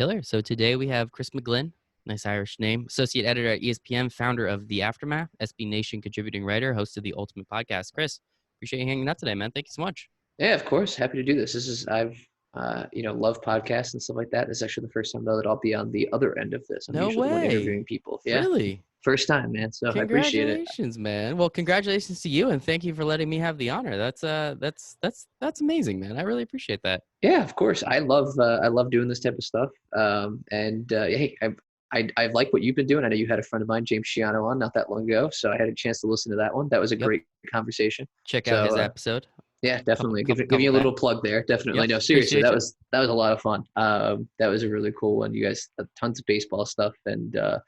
Killer. So today we have Chris McGlynn, nice Irish name, associate editor at ESPN, founder of The Aftermath, SB Nation contributing writer, host of the Ultimate Podcast. Chris, appreciate you hanging out today, man. Thank you so much. Yeah, of course. Happy to do this. I've love podcasts and stuff like that. This is actually the first time though that I'll be on the other end of this. I'm No usually the one way. interviewing people. Yeah. Really? First time, man. So I appreciate it. Congratulations, man. Well, congratulations to you, and thank you for letting me have the honor. That's amazing, man. I really appreciate that. Yeah, of course. I love doing this type of stuff. Hey, I like what you've been doing. I know you had a friend of mine, James Shiano, on not that long ago, so I had a chance to listen to that one. That was a great conversation. Check out his episode. Yeah, definitely. Give you a little plug there. Definitely. Yep, No, seriously, appreciate that was a lot of fun. That was a really cool one. You guys have tons of baseball stuff and a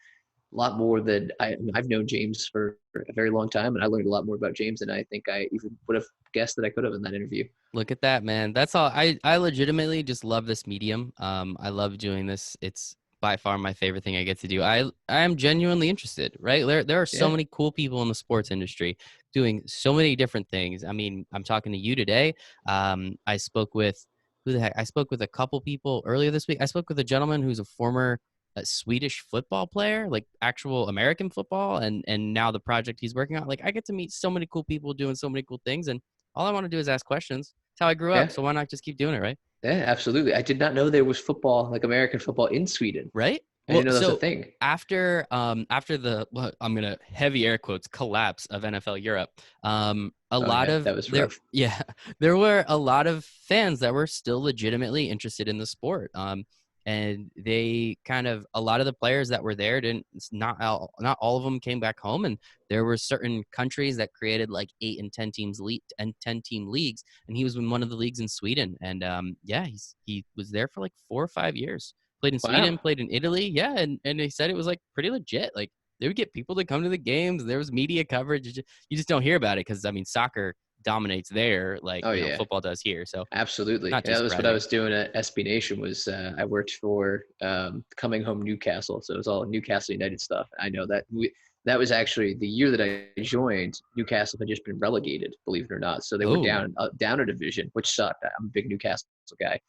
lot more than I've known James for a very long time, and I learned a lot more about James than I think I even would have guessed that I could have in that interview. Look at that, man. That's all. I legitimately just love this medium. I love doing this. It's by far my favorite thing I get to do. I am genuinely interested, right? There are so many cool people in the sports industry doing so many different things. I mean, I'm talking to you today. I spoke with who the heck? I spoke with a couple people earlier this week. I spoke with a gentleman who's a former Swedish football player, like actual American football, and now the project he's working on. Like, I get to meet so many cool people doing so many cool things, and all I want to do is ask questions. That's how I grew up. So why not just keep doing it, right? Yeah, absolutely. I did not know there was football, like American football, in Sweden. Right? I didn't know that's a thing. After the I'm gonna heavy air quotes collapse of NFL Europe, that was rough. There were a lot of fans that were still legitimately interested in the sport. And they a lot of the players that were there not all of them came back home, and there were certain countries that created like 8 and 10 team leagues, and he was in one of the leagues in Sweden, and he was there for like 4 or 5 years. Played in Sweden, played in Italy, and he said it was like pretty legit. Like they would get people to come to the games. There was media coverage. You just don't hear about it because I mean soccer dominates there like football does here. So absolutely, that was what I was doing at SB Nation. Was I worked for Coming Home Newcastle, so it was all Newcastle United stuff. I know that that was actually the year that I joined. Newcastle had just been relegated, believe it or not, so they were down a division, which sucked. I'm a big Newcastle guy,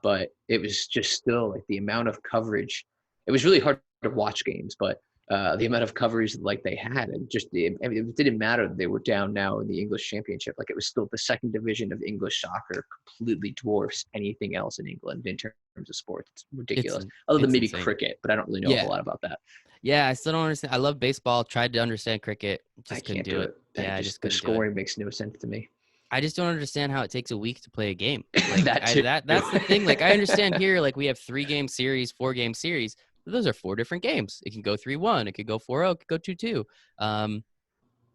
but it was just still like the amount of coverage. It was really hard to watch games, but the amount of coverage like they had, and it didn't matter that they were down now in the English Championship. Like it was still the second division of English soccer completely dwarfs anything else in England in terms of sports. It's ridiculous. Other than maybe insane. Cricket, but I don't really know a lot about that. Yeah, I still don't understand. I love baseball. Tried to understand cricket. Just couldn't do it. Yeah, the scoring makes no sense to me. I just don't understand how it takes a week to play a game. Like, that's the thing. Like I understand here, like we have 3-game series, 4-game series. Those are 4 different games. It can go 3-1. It could go 4-0. It could go 2-2.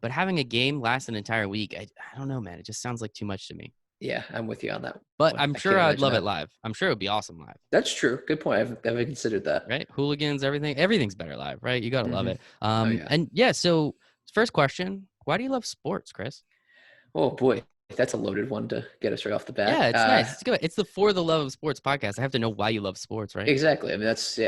But having a game last an entire week, I don't know, man. It just sounds like too much to me. Yeah, I'm with you on that. But I'm sure I'd love it live. I'm sure it would be awesome live. That's true. Good point. I haven't considered that. Right? Hooligans, everything's better live, right? You got to love it. And so first question, why do you love sports, Chris? Oh, boy. That's a loaded one to get us right off the bat. Yeah, it's nice. It's good. It's the For the Love of Sports podcast. I have to know why you love sports, right? Exactly. I mean, that's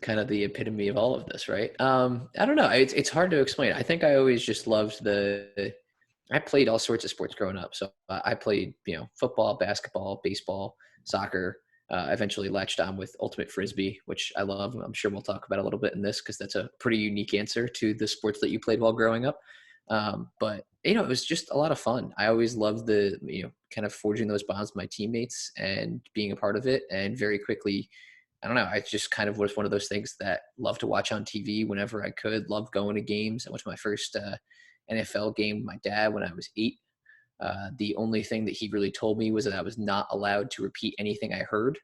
kind of the epitome of all of this, right? I don't know. It's hard to explain. I think I always just loved I played all sorts of sports growing up. So I played, football, basketball, baseball, soccer. Eventually latched on with Ultimate Frisbee, which I love. I'm sure we'll talk about a little bit in this because that's a pretty unique answer to the sports that you played while growing up. But it was just a lot of fun. I always loved the, kind of forging those bonds with my teammates and being a part of it. And very quickly, I don't know, I just kind of was one of those things that loved to watch on TV whenever I could, loved going to games. I went to my first NFL game with my dad when I was 8. The only thing that he really told me was that I was not allowed to repeat anything I heard.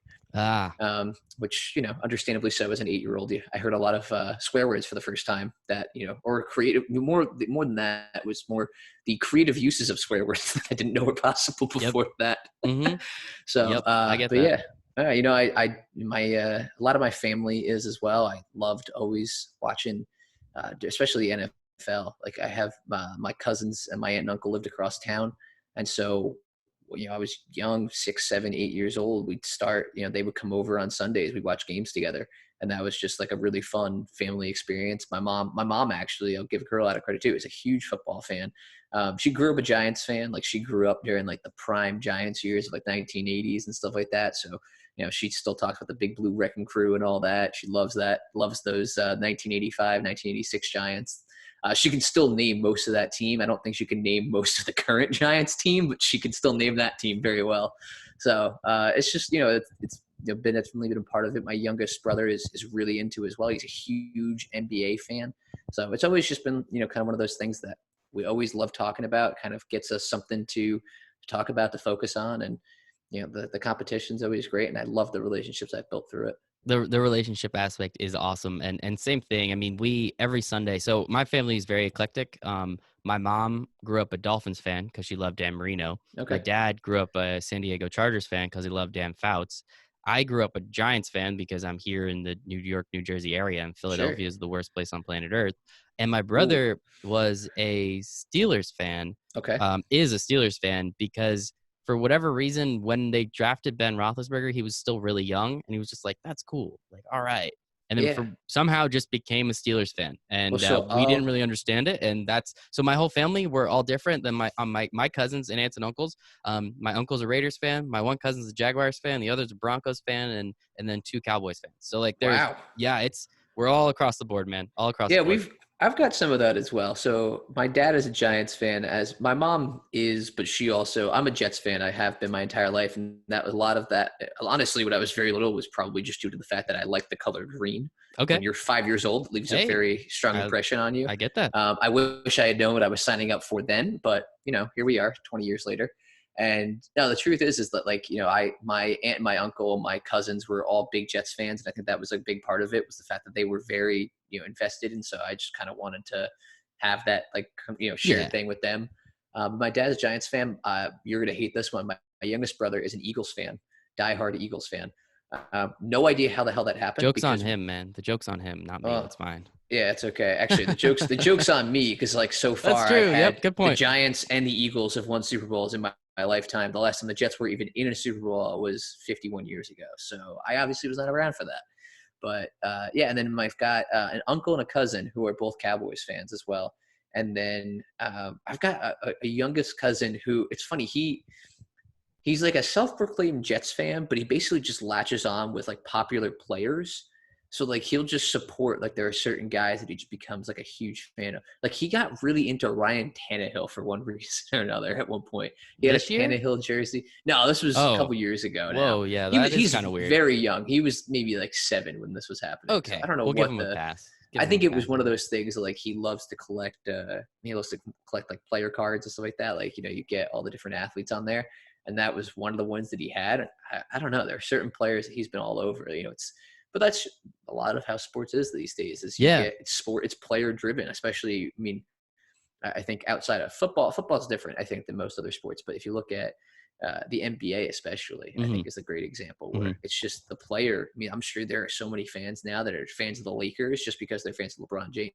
Which, understandably so as an 8-year-old, I heard a lot of swear words for the first time that, or creative, more than that, it was more the creative uses of swear words that I didn't know were possible before that. Mm-hmm. So, I get that. A lot of my family is as well. I loved always watching, especially the NFL. Like I have my cousins and my aunt and uncle lived across town. And so, I was young, 6, 7, 8 years old. We'd start, they would come over on Sundays. We'd watch games together. And that was just like a really fun family experience. My mom actually, I'll give her a lot of credit too, is a huge football fan. She grew up a Giants fan. Like she grew up during like the prime Giants years of like 1980s and stuff like that. So she still talks about the Big Blue Wrecking Crew and all that. She loves that, loves those 1985, 1986 Giants. She can still name most of that team. I don't think she can name most of the current Giants team, but she can still name that team very well. So it's just, it's definitely been a part of it. My youngest brother is really into it as well. He's a huge NBA fan. So it's always just been, kind of one of those things that we always love talking about, kind of gets us something to talk about, to focus on. And, the competition's always great. And I love the relationships I've built through it. The relationship aspect is awesome. And same thing. I mean, we every Sunday, so my family is very eclectic. My mom grew up a Dolphins fan because she loved Dan Marino. Okay. My dad grew up a San Diego Chargers fan because he loved Dan Fouts. I grew up a Giants fan because I'm here in the New York, New Jersey area, and Philadelphia is the worst place on planet Earth. And my brother was a Steelers fan. Okay. Is a Steelers fan because for whatever reason, when they drafted Ben Roethlisberger, he was still really young, and he was just like, "That's cool, like all right." And then somehow just became a Steelers fan, and we didn't really understand it. And so my whole family, we're all different than my cousins and aunts and uncles. My uncle's a Raiders fan, my one cousin's a Jaguars fan, the other's a Broncos fan, and then 2 Cowboys fans. So like we're all across the board, man, all across. The board. I've got some of that as well. So my dad is a Giants fan, as my mom is, but I'm a Jets fan. I have been my entire life. And that was a lot of that. Honestly, when I was very little was probably just due to the fact that I like the color green. Okay. When you're 5 years old, it leaves a very strong impression on you. I get that. I wish I had known what I was signing up for then, but here we are 20 years later. And no, the truth is that my aunt and my uncle, my cousins were all big Jets fans. And I think that was a big part of it, was the fact that they were very, invested. And so I just kind of wanted to have that shared thing with them. My dad's a Giants fan. You're going to hate this one. My youngest brother is an Eagles fan, diehard Eagles fan. No idea how the hell that happened. Joke's on him, man. The joke's on him, not me. It's fine. Yeah, it's okay. Actually, the joke's on me because so far that's true. Yep, good point. The Giants and the Eagles have won Super Bowls in my lifetime. The last time the Jets were even in a Super Bowl was 51 years ago. So I obviously was not around for that. But and then I've got an uncle and a cousin who are both Cowboys fans as well. And then I've got a youngest cousin who, it's funny, he's like a self-proclaimed Jets fan, but he basically just latches on with like popular players. So like he'll just support, like there are certain guys that he just becomes like a huge fan of. Like he got really into Ryan Tannehill for one reason or another at one point. He had a Tannehill jersey. No, this was a couple years ago now. Whoa, yeah, he's kind of weird. Very young. He was maybe like 7 when this was happening. Okay, so I don't know we'll give him a pass. I think it was one of those things like he loves to collect like player cards and stuff like that. Like, you get all the different athletes on there. And that was one of the ones that he had. I don't know. There are certain players that he's been all over. But that's a lot of how sports is these days. It's player driven, especially. I mean, I think outside of football's different, I think, than most other sports. But if you look at the NBA, especially, I think is a great example where it's just the player. I mean, I'm sure there are so many fans now that are fans of the Lakers just because they're fans of LeBron James.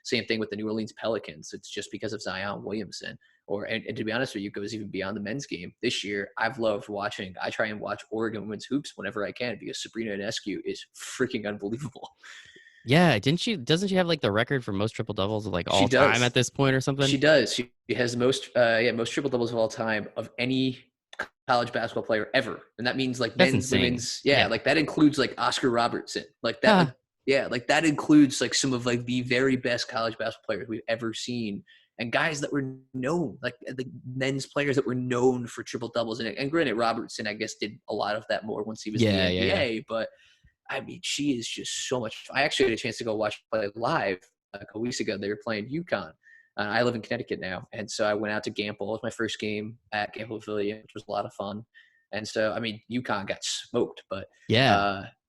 Same thing with the New Orleans Pelicans. It's just because of Zion Williamson. And to be honest with you, it goes even beyond the men's game. This year, I've loved watching. I try and watch Oregon women's hoops whenever I can because Sabrina Ionescu is freaking unbelievable. Yeah, doesn't she have like the record for most triple doubles of like all time at this point or something? She does. She has most triple doubles of all time of any college basketball player ever. And that means like men's, women's. Yeah, like that includes like Oscar Robertson. Like that. Like that includes like some of like the very best college basketball players we've ever seen. And guys that were known, like the men's players that were known for triple doubles. And granted, Robertson, I guess, did a lot of that more once he was in the NBA. Yeah. But I mean, she is just so much. I actually had a chance to go watch play live a couple weeks ago. They were playing UConn. I live in Connecticut now. And so I went out to Gamble. It was my first game at Gamble Affiliate, which was a lot of fun. And so, I mean, UConn got smoked, but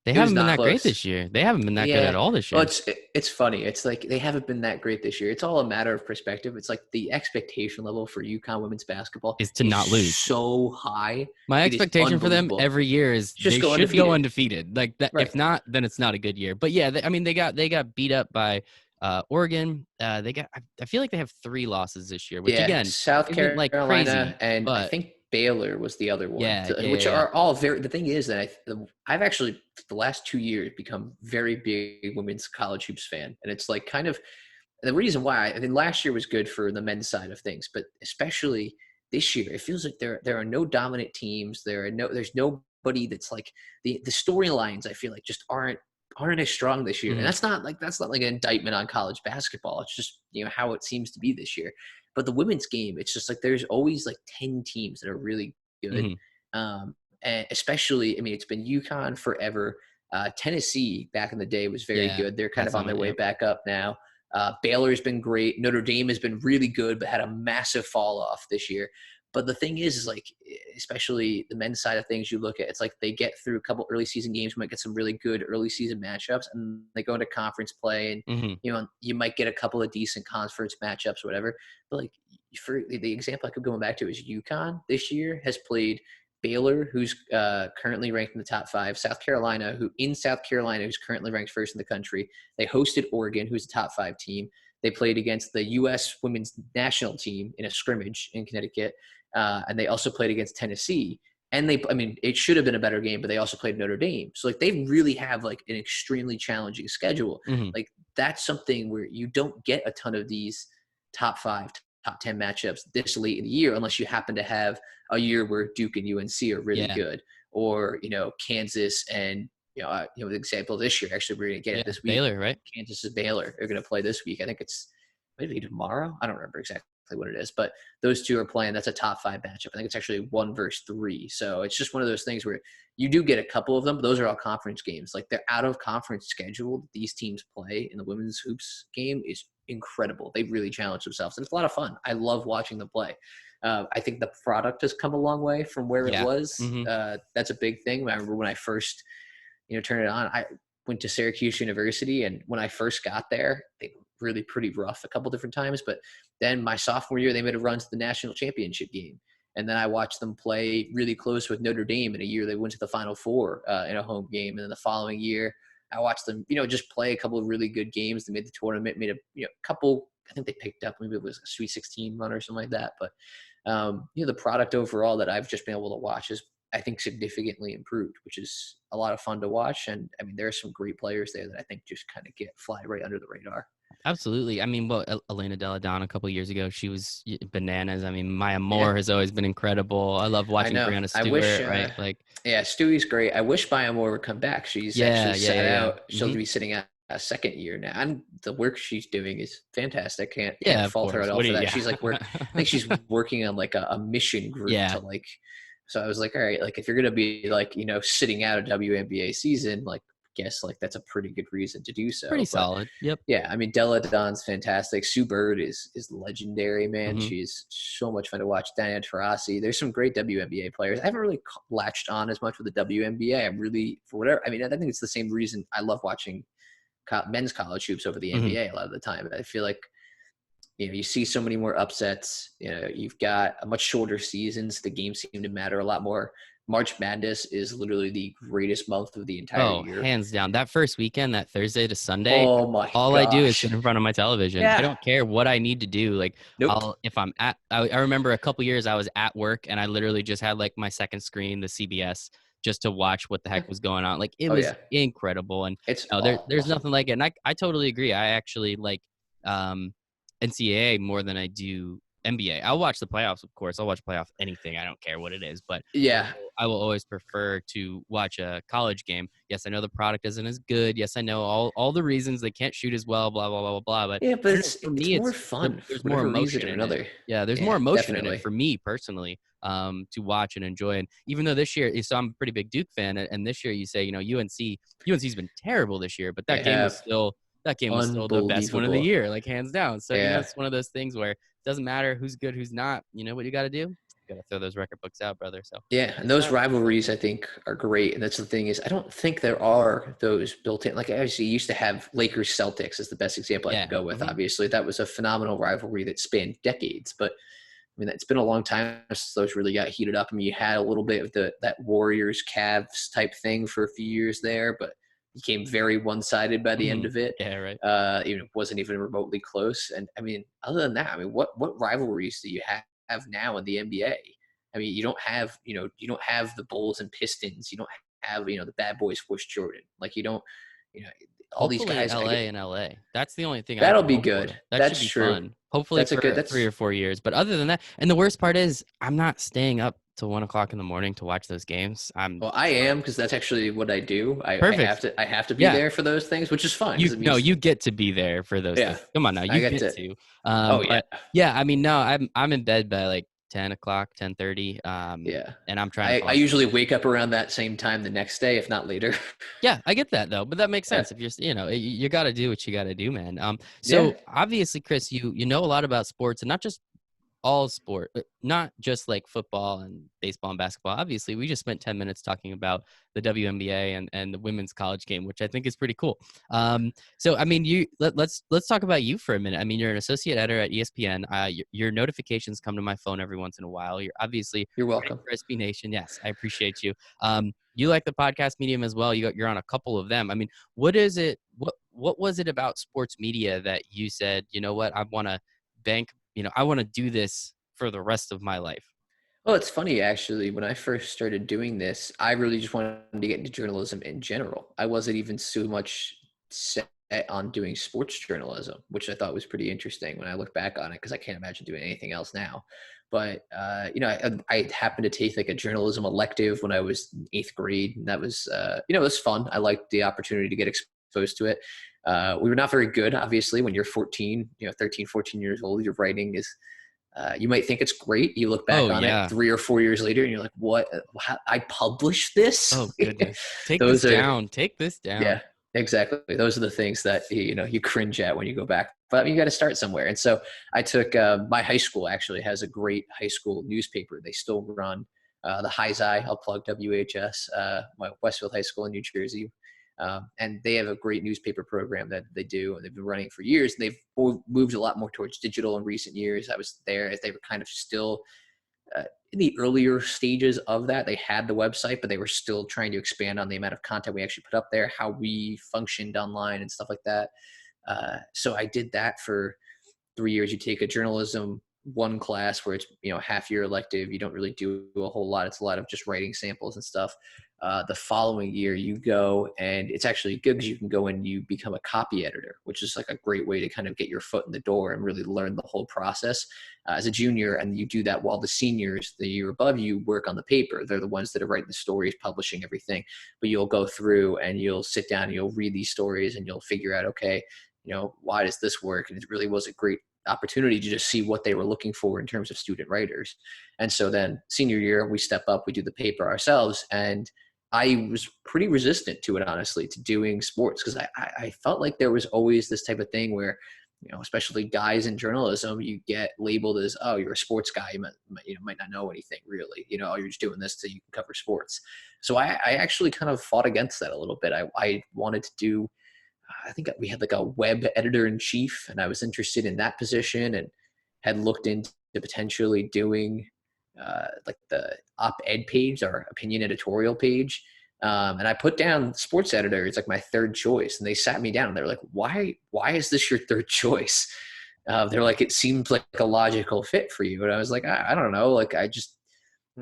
they haven't been that great this year. They haven't been that good at all this year. Well, it's funny. It's like they haven't been that great this year. It's all a matter of perspective. It's like the expectation level for UConn women's basketball is to not lose so high. My expectation for them every year is they should go undefeated. Like that. Right. If not, then it's not a good year. But yeah, they got beat up by Oregon. I feel like they have 3 losses this year, which again, South Carolina, like crazy, and I think Baylor was the other one, which are all very. The thing is that I've actually the last 2 years become very big women's college hoops fan, and it's like kind of the reason why. I mean, last year was good for the men's side of things, but especially this year, it feels like there are no dominant teams. There's no anybody that's like the storylines, I feel like just aren't as strong this year. And that's not like an indictment on college basketball. It's just, how it seems to be this year. But the women's game, it's just like there's always like 10 teams that are really good. And especially, I mean, it's been UConn forever. Tennessee back in the day was very good. They're kind of on their way back up now. Baylor's been great. Notre Dame has been really good, but had a massive fall off this year. But the thing is like, especially the men's side of things, you look at, it's like they get through a couple early season games, might get some really good early season matchups, and they go into conference play, and you might get a couple of decent conference matchups or whatever. But like, for the example I could go back to is UConn this year has played Baylor, who's currently ranked in the top 5, South Carolina, who's currently ranked first in the country. They hosted Oregon, who's a top 5 team. They played against the U.S. women's national team in a scrimmage in Connecticut. And they also played against Tennessee. And it should have been a better game, but they also played Notre Dame. So like they really have like an extremely challenging schedule. Like that's something where you don't get a ton of these top 5, top 10 matchups this late in the year, unless you happen to have a year where Duke and UNC are really good, or, Kansas and, the example this year, actually, we're going to get it this week. Baylor, right? Kansas and Baylor are going to play this week. I think it's maybe tomorrow. I don't remember exactly what it is, but those two are playing. That's a top 5 matchup. I think it's actually 1 versus 3. So it's just one of those things where you do get a couple of them, but those are all conference games. Like they're out of conference schedule. These teams play in the women's hoops game is incredible. They really challenge themselves, and it's a lot of fun. I love watching them play. I think the product has come a long way from where it was. That's a big thing. I remember when I first, turned it on, I went to Syracuse University, and when I first got there, they were really pretty rough a couple different times. But then my sophomore year, they made a run to the national championship game. And then I watched them play really close with Notre Dame in a year. They went to the Final Four in a home game. And then the following year, I watched them, just play a couple of really good games. They made the tournament, made a couple, I think they picked up, maybe it was a Sweet 16 run or something like that. But, the product overall that I've just been able to watch is, I think, significantly improved, which is a lot of fun to watch. And I mean, there are some great players there that I think just kind of fly right under the radar. Absolutely. I mean, Elena Delle Donne a couple of years ago, she was bananas. I mean, Maya Moore has always been incredible. I love watching Brianna Stewart, right? Like, Stewie's great. I wish Maya Moore would come back. She's actually sat out. She'll be sitting out a second year now, and the work she's doing is fantastic. Can't fault her at all for that. She's like, I think she's working on like a mission group to like. So I was like, all right, like if you're gonna be like, sitting out a WNBA season, like, guess like that's a pretty good reason to do so. Pretty solid. Yep. Yeah, I mean, Delle Donne's fantastic. Sue Bird is legendary, man. She's so much fun to watch. Diana Taurasi. There's some great WNBA players. I haven't really latched on as much with the WNBA. I'm really, for whatever. I mean, I think it's the same reason I love watching men's college hoops over the NBA a lot of the time. I feel like, you see so many more upsets. You've got a much shorter seasons. The games seem to matter a lot more. March Madness is literally the greatest month of the entire year. Hands down. That first weekend, that Thursday to Sunday, all I do is sit in front of my television. Yeah. I don't care what I need to do. Like, if I'm I remember a couple years I was at work and I literally just had like my second screen, the CBS, just to watch what the heck was going on. Like, it was incredible. And it's there's nothing like it. And I totally agree. I actually like NCAA more than I do NBA. I'll watch the playoffs, of course. I'll watch playoff anything. I don't care what it is. But I will always prefer to watch a college game. Yes, I know the product isn't as good. Yes, I know all the reasons they can't shoot as well, blah, blah, blah, blah, blah. But but it's more fun. There's more emotion in it. Yeah, there's more emotion in it for me personally, to watch and enjoy. And even though this year, so I'm a pretty big Duke fan, and this year you say, UNC's been terrible this year, but that game was still the best one of the year, like hands down. So it's one of those things where it doesn't matter who's good, who's not. You know what you got to do? You got to throw those record books out, brother. So and those rivalries I think are great. And that's the thing is, I don't think there are those built in. Like, obviously, you used to have Lakers Celtics as the best example I could go with. Obviously, that was a phenomenal rivalry that spanned decades. But I mean, it's been a long time since those really got heated up. I mean, you had a little bit of that Warriors Cavs type thing for a few years there, but became very one-sided by the end of it. Yeah, right. It wasn't even remotely close. And I mean, other than that, I mean, what rivalries do you have now in the NBA? I mean, you don't have the Bulls and Pistons. You don't have, the bad boys push Jordan. Like, you don't, all Hopefully these guys. LA. That's the only thing. That'll be good. That's should be true. Fun. Hopefully that's for 3 or 4 years. But other than that, and the worst part is I'm not staying up till 1 o'clock in the morning to watch those games. Well, I am, because that's actually what I do. I have Perfect. to be Yeah. there for those things, which is fine because it No, means, you get to be there for those yeah, things. Come on now, I you get get to. to. Oh yeah, But yeah, I mean, no, I'm in bed by like 10 o'clock, 10:30. yeah. And I'm trying to fall I asleep. usually wake up around that same time the next day, if not later. Yeah, I get that though, but that makes Yeah, sense. If you're, you got to do what you got to do, man. yeah. So obviously, Chris, you know a lot about sports, and not just all sport, not just like football and baseball and basketball. Obviously, we just spent 10 minutes talking about the WNBA and the women's college game, which I think is pretty cool. So I mean, let's talk about you for a minute. I mean, you're an associate editor at ESPN. Your notifications come to my phone every once in a while. You're obviously You're writing welcome. for SB Nation. Yes, I appreciate you. You like the podcast medium as well. You're on a couple of them. I mean, what is it? What was it about sports media that you said, you know what, I want to bank, I want to do this for the rest of my life? Well, it's funny actually. When I first started doing this, I really just wanted to get into journalism in general. I wasn't even so much set on doing sports journalism, which I thought was pretty interesting when I look back on it, because I can't imagine doing anything else now. But I happened to take like a journalism elective when I was in eighth grade, and that was it was fun. I liked the opportunity to get exposed to it. We were not very good, obviously. When you're 14, 13, 14 years old, your writing is you might think it's great. You look back Oh on it yeah. 3 or 4 years later, and you're like, "What? How, I published this?" Oh goodness. Take this Those are, down. Take this down. yeah, exactly. Those are the things that you cringe at when you go back. But I mean, you got to start somewhere. And so I took my high school actually has a great high school newspaper. They still run the Highs Eye. I'll plug WHS, my Westfield High School in New Jersey. And they have a great newspaper program that they do, and they've been running for years. And they've moved a lot more towards digital in recent years. I was there as they were kind of still in the earlier stages of that. They had the website, but they were still trying to expand on the amount of content we actually put up there, how we functioned online and stuff like that. So I did that for 3 years. You take a journalism one class where it's half year elective. You don't really do a whole lot. It's a lot of just writing samples and stuff. The following year you go, and it's actually good because you can go and you become a copy editor, which is like a great way to kind of get your foot in the door and really learn the whole process as a junior. And you do that while the seniors, the year above you, work on the paper. They're the ones that are writing the stories, publishing everything. But you'll go through and you'll sit down and you'll read these stories and you'll figure out, okay, why does this work? And it really was a great opportunity to just see what they were looking for in terms of student writers. And so then senior year, we step up, we do the paper ourselves. And I was pretty resistant to it, honestly, to doing sports, because I felt like there was always this type of thing where, especially guys in journalism, you get labeled as, oh, you're a sports guy. You might not know anything really. Oh, you're just doing this so you can cover sports. So I actually kind of fought against that a little bit. I wanted to do, I think we had like a web editor in chief, and I was interested in that position and had looked into potentially doing like the op-ed page, our opinion editorial page. And I put down sports editor. It's like my third choice. And they sat me down and they were like, why is this your third choice? They're like, it seems like a logical fit for you. And I was like, I don't know. Like, I just,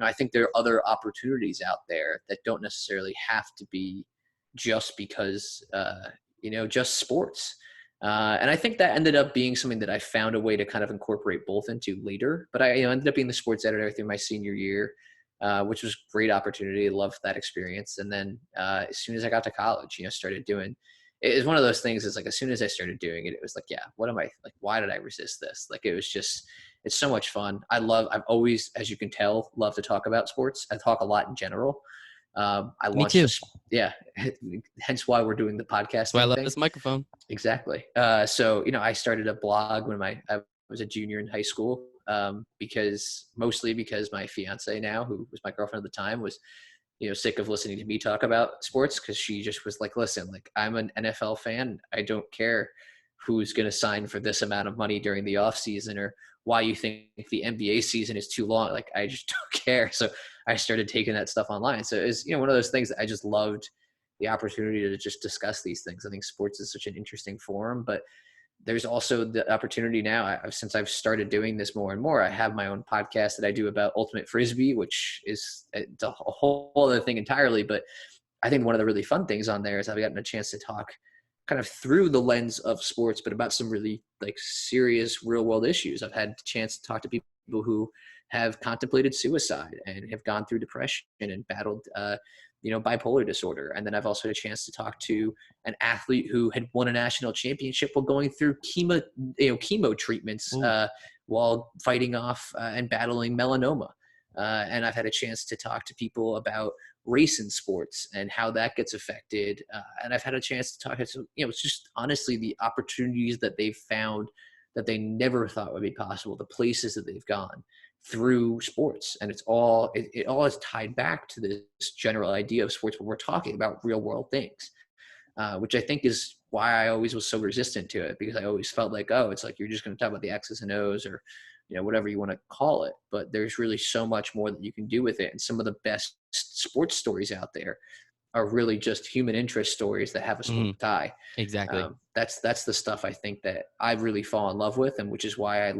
I think there are other opportunities out there that don't necessarily have to be just because, just sports. And I think that ended up being something that I found a way to kind of incorporate both into later. But I ended up being the sports editor through my senior year, which was a great opportunity. Loved that experience. And then as soon as I got to college, started doing, it was one of those things. It's like, as soon as I started doing it, it was like, yeah, what am I, like, why did I resist this? Like, it was just, it's so much fun. I've always, as you can tell, love to talk about sports. I talk a lot in general. I Me launched too. this, yeah, hence why we're doing the That's why I podcasting love thing. this microphone. Exactly. So, I started a blog when I was a junior in high school, mostly because my fiance now, who was my girlfriend at the time, was, sick of listening to me talk about sports, because she just was like, listen, like, I'm an NFL fan. I don't care who's going to sign for this amount of money during the off season, or why you think the NBA season is too long. Like, I just don't care. So I started taking that stuff online. So it's, one of those things that I just loved the opportunity to just discuss these things. I think sports is such an interesting forum, but there's also the opportunity now, since I've started doing this more and more, I have my own podcast that I do about ultimate Frisbee, which is a whole other thing entirely. But I think one of the really fun things on there is I've gotten a chance to talk kind of through the lens of sports, but about some really like serious real world issues. I've had a chance to talk to people people who have contemplated suicide and have gone through depression and battled, bipolar disorder. And then I've also had a chance to talk to an athlete who had won a national championship while going through chemo treatments while fighting off and battling melanoma. And I've had a chance to talk to people about race in sports and how that gets affected. And I've had a chance to talk to, it's just honestly the opportunities that they've found that they never thought would be possible, the places that they've gone through sports. And it all is tied back to this general idea of sports, where we're talking about real world things, which I think is why I always was so resistant to it, because I always felt like, oh, it's like, you're just going to talk about the X's and O's, or, whatever you want to call it. But there's really so much more that you can do with it. And some of the best sports stories out there are really just human interest stories that have a sport tie. Exactly. That's the stuff I think that I've really fallen in love with, and which is why I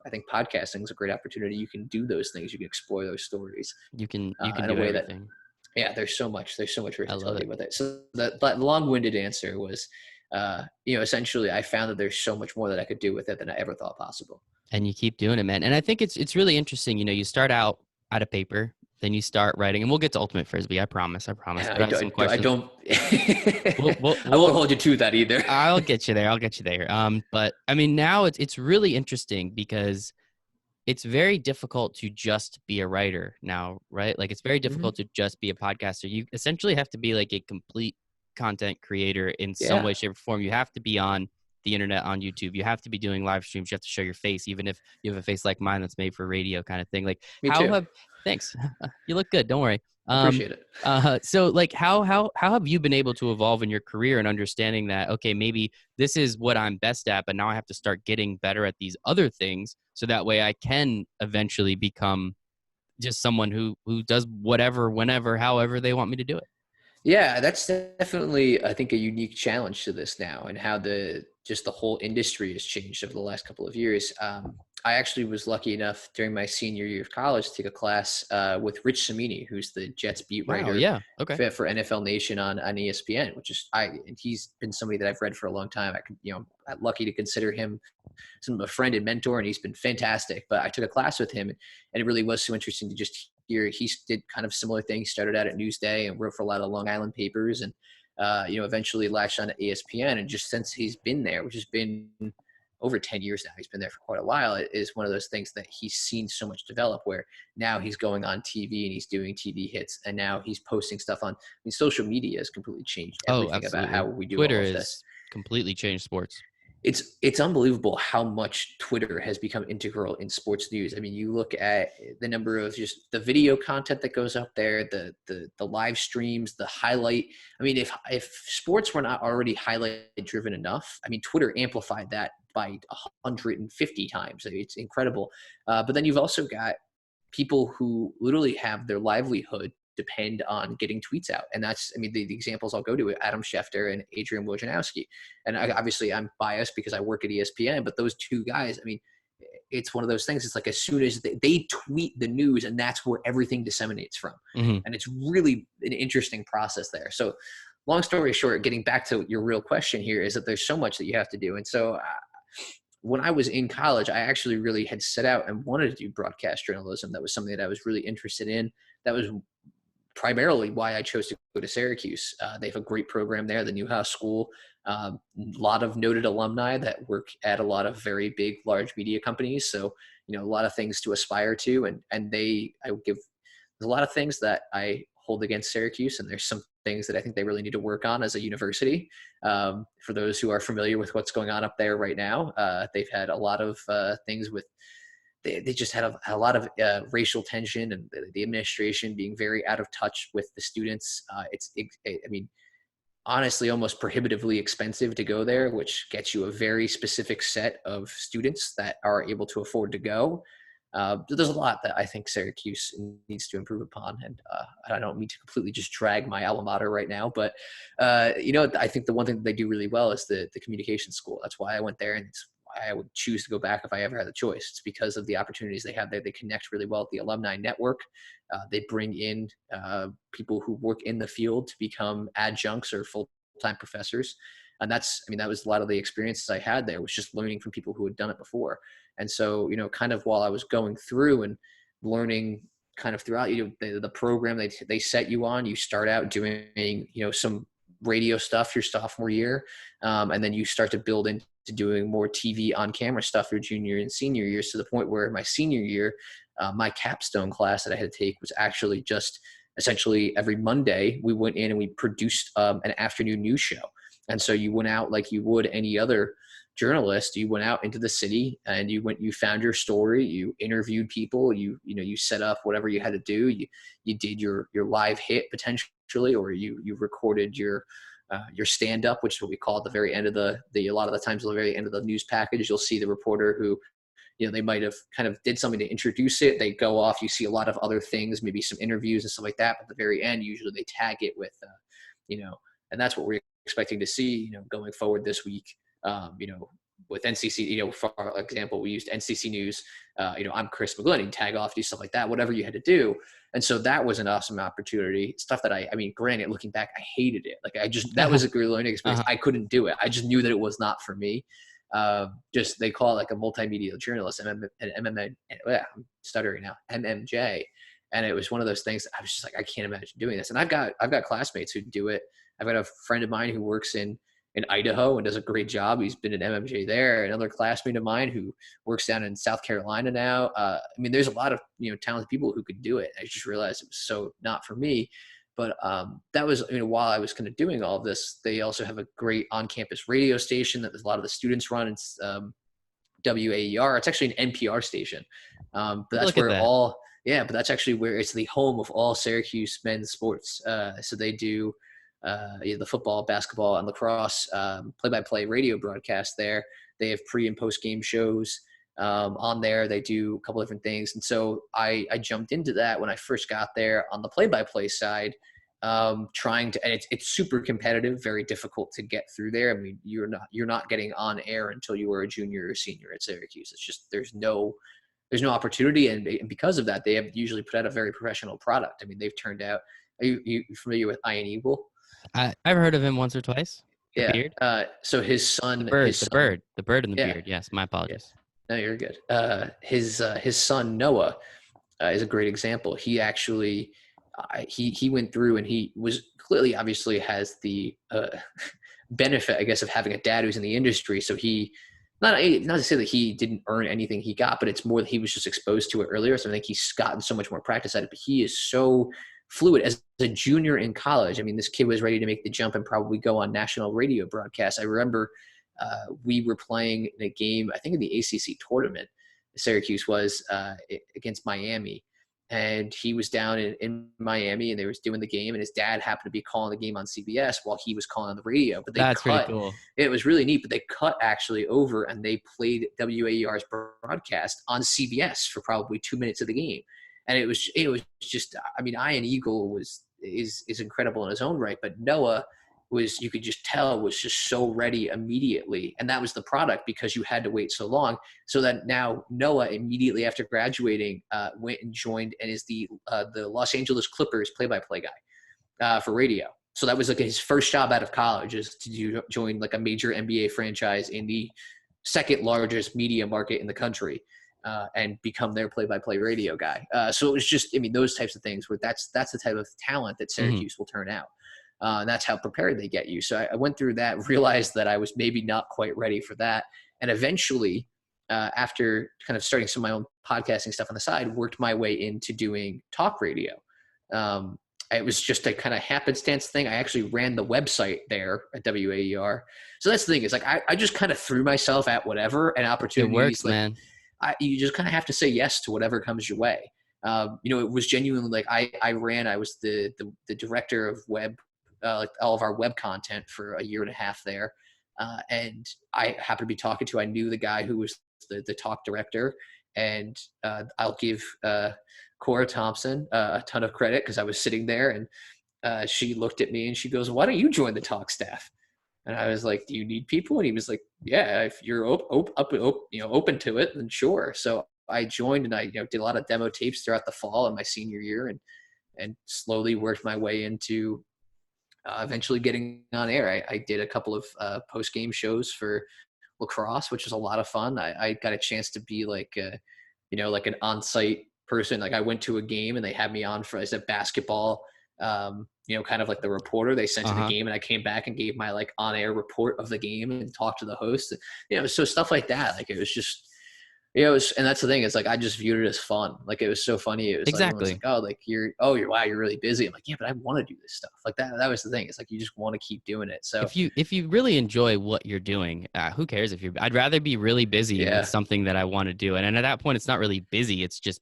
think podcasting is a great opportunity. You can do those things. You can explore those stories. You can do everything. There's so much versatility with it. So that long-winded answer was, essentially I found that there's so much more that I could do with it than I ever thought possible. And you keep doing it, man. And I think it's really interesting. You start out at a paper, then you start writing, and we'll get to Ultimate Frisbee. I promise. I won't hold you to that either. I'll get you there. But I mean, now it's really interesting because it's very difficult to just be a writer now, right? Like, it's very difficult to just be a podcaster. You essentially have to be like a complete content creator in some way, shape, or form. You have to be on the internet, on YouTube. You have to be doing live streams. You have to show your face, even if you have a face like mine that's made for radio kind of thing. Like, thanks. You look good. Don't worry. Appreciate it. So like, how have you been able to evolve in your career and understanding that, okay, maybe this is what I'm best at, but now I have to start getting better at these other things, so that way I can eventually become just someone who does whatever, whenever, however they want me to do it? Yeah, that's definitely, I think, a unique challenge to this now, and how the whole industry has changed over the last couple of years. I actually was lucky enough during my senior year of college to take a class with Rich Cimini, who's the Jets beat writer for NFL Nation on ESPN, which is and he's been somebody that I've read for a long time. I'm lucky to consider him a friend and mentor, and he's been fantastic. But I took a class with him, and it really was so interesting to just hear. He did kind of similar things. Started out at Newsday and wrote for a lot of Long Island papers, and eventually latched on to ESPN. And just since he's been there, which has been over 10 years now, he's been there for quite a while, it is one of those things that he's seen so much develop, where now he's going on TV and he's doing TV hits, and now he's posting stuff on, social media has completely changed everything about how we do Twitter all of this. Has completely changed sports. It's unbelievable how much Twitter has become integral in sports news. I mean, you look at the number of just the video content that goes up there, the live streams, the highlight. I mean, if sports were not already highlight driven enough, I mean, Twitter amplified that by 150 times. It's incredible. But then you've also got people who literally have their livelihood depend on getting tweets out. And that's, the examples I'll go to, Adam Schefter and Adrian Wojnarowski. And obviously I'm biased because I work at ESPN, but those two guys, it's one of those things. It's like, as soon as they tweet the news, and that's where everything disseminates from. And it's really an interesting process there. So long story short, getting back to your real question here, is that there's so much that you have to do. And so when I was in college, I actually really had set out and wanted to do broadcast journalism. That was something that I was really interested in. That was primarily why I chose to go to Syracuse. They have a great program there, the Newhouse School. A lot of noted alumni that work at a lot of very big, large media companies. So, a lot of things to aspire to. And there's a lot of things that I hold against Syracuse, and there's some things that I think they really need to work on as a university. For those who are familiar with what's going on up there right now, they've had a lot of things with, they just had a lot of racial tension, and the administration being very out of touch with the students. Honestly, almost prohibitively expensive to go there, which gets you a very specific set of students that are able to afford to go. There's a lot that I think Syracuse needs to improve upon. And I don't mean to completely just drag my alma mater right now, but I think the one thing that they do really well is the communication school. That's why I went there, and it's why I would choose to go back if I ever had the choice. It's because of the opportunities they have there. They connect really well with the alumni network. They bring in people who work in the field to become adjuncts or full-time professors. And that was a lot of the experiences I had there, was just learning from people who had done it before. And so, kind of while I was going through and learning kind of throughout, the program they set you on, you start out doing, some radio stuff your sophomore year. And then you start to build into doing more TV on camera stuff your junior and senior years, to the point where my senior year, my capstone class that I had to take was actually just essentially every Monday we went in and we produced an afternoon news show. And so you went out like you would any other journalist. You went out into the city and you found your story, you interviewed people, you set up whatever you had to do. You did your live hit potentially, or you recorded your stand up, which is what we call at the very end of a lot of the times at the very end of the news package, you'll see the reporter who, they might have kind of did something to introduce it. They go off, you see a lot of other things, maybe some interviews and stuff like that. But at the very end, usually they tag it with, and that's what we're expecting to see, going forward this week. With NCC, for example, we used NCC News. I'm Chris McGlynn, tag off, do stuff like that, whatever you had to do. And so that was an awesome opportunity. Stuff that I mean, granted, looking back, I hated it. Like that was a great learning experience. I couldn't do it. I just knew that it was not for me. They call it like a multimedia journalist, I'm stuttering now, MMJ. And it was one of those things I was just like, I can't imagine doing this. And I've got classmates who do it. I've got a friend of mine who works in Idaho and does a great job. He's been at MMJ there. Another classmate of mine who works down in South Carolina now. There's a lot of, talented people who could do it. I just realized it was so not for me. But that was, while I was kind of doing all of this, they also have a great on-campus radio station that a lot of the students run. It's WAER. It's actually an NPR station. But that's where but that's actually where it's the home of all Syracuse men's sports. So they do the football, basketball, and lacrosse play-by-play radio broadcast there. They have pre- and post-game shows on there. They do a couple different things. And so I jumped into that when I first got there on the play-by-play side, trying to, and it's super competitive, very difficult to get through there. I mean, you're not getting on air until you were a junior or senior at Syracuse. It's just, there's no opportunity. And because of that, they have usually put out a very professional product. I mean, they've turned out, are you familiar with Ian Eagle? I've heard of him once or twice. The beard. So his son, the bird and the beard. Yes, my apologies. Yeah. No, you're good. His son Noah is a great example. He actually he went through, and he was clearly, obviously, has the benefit, I guess, of having a dad who's in the industry. So he not to say that he didn't earn anything he got, but it's more that he was just exposed to it earlier. So I think he's gotten so much more practice at it. But he is so fluid as a junior in college. I mean, this kid was ready to make the jump and probably go on national radio broadcasts. I remember we were playing in a game, I think in the ACC tournament, Syracuse was against Miami. And he was down in Miami, and they was doing the game, and his dad happened to be calling the game on CBS while he was calling on the radio. But that's pretty cool. It was really neat, but they cut actually over, and they played WAER's broadcast on CBS for probably 2 minutes of the game. And it was just, I mean, Ian Eagle is incredible in his own right, but Noah was, you could just tell, was just so ready immediately. And that was the product, because you had to wait so long. So that now Noah, immediately after graduating, went and joined and is the Los Angeles Clippers play-by-play guy for radio. So that was like his first job out of college, is to join like a major NBA franchise in the second largest media market in the country. And become their play-by-play radio guy. So it was just, I mean, those types of things where that's the type of talent that Syracuse will turn out. And that's how prepared they get you. So I went through that, realized that I was maybe not quite ready for that. And eventually, after kind of starting some of my own podcasting stuff on the side, worked my way into doing talk radio. It was just a kind of happenstance thing. I actually ran the website there at WAER. So that's the thing, is like, I just kind of threw myself at whatever, and opportunities. It works, like, man. You just kind of have to say yes to whatever comes your way. It was genuinely like I was the director of web, like all of our web content for a year and a half there. And I happened to be talking to, I knew the guy who was the talk director, and I'll give Cora Thompson a ton of credit, because I was sitting there, and she looked at me and she goes, "Why don't you join the talk staff?" And I was like, "Do you need people?" And he was like, "Yeah, if you're open to it, then sure." So I joined, and I did a lot of demo tapes throughout the fall and my senior year, and slowly worked my way into eventually getting on air. I did a couple of post-game shows for lacrosse, which was a lot of fun. I got a chance to be like, like an on-site person. Like I went to a game and they had me on for, as a basketball, kind of like the reporter. They sent to the game and I came back and gave my like on-air report of the game and talked to the host. So stuff like that. Like it was just, and that's the thing. It's like, I just viewed it as fun. Like it was so funny. It was like, everyone's like, oh, like wow, you're really busy. I'm like, yeah, but I want to do this stuff. Like that was the thing. It's like, you just want to keep doing it. So if you really enjoy what you're doing, who cares I'd rather be really busy with something that I want to do. And at that point, it's not really busy. It's just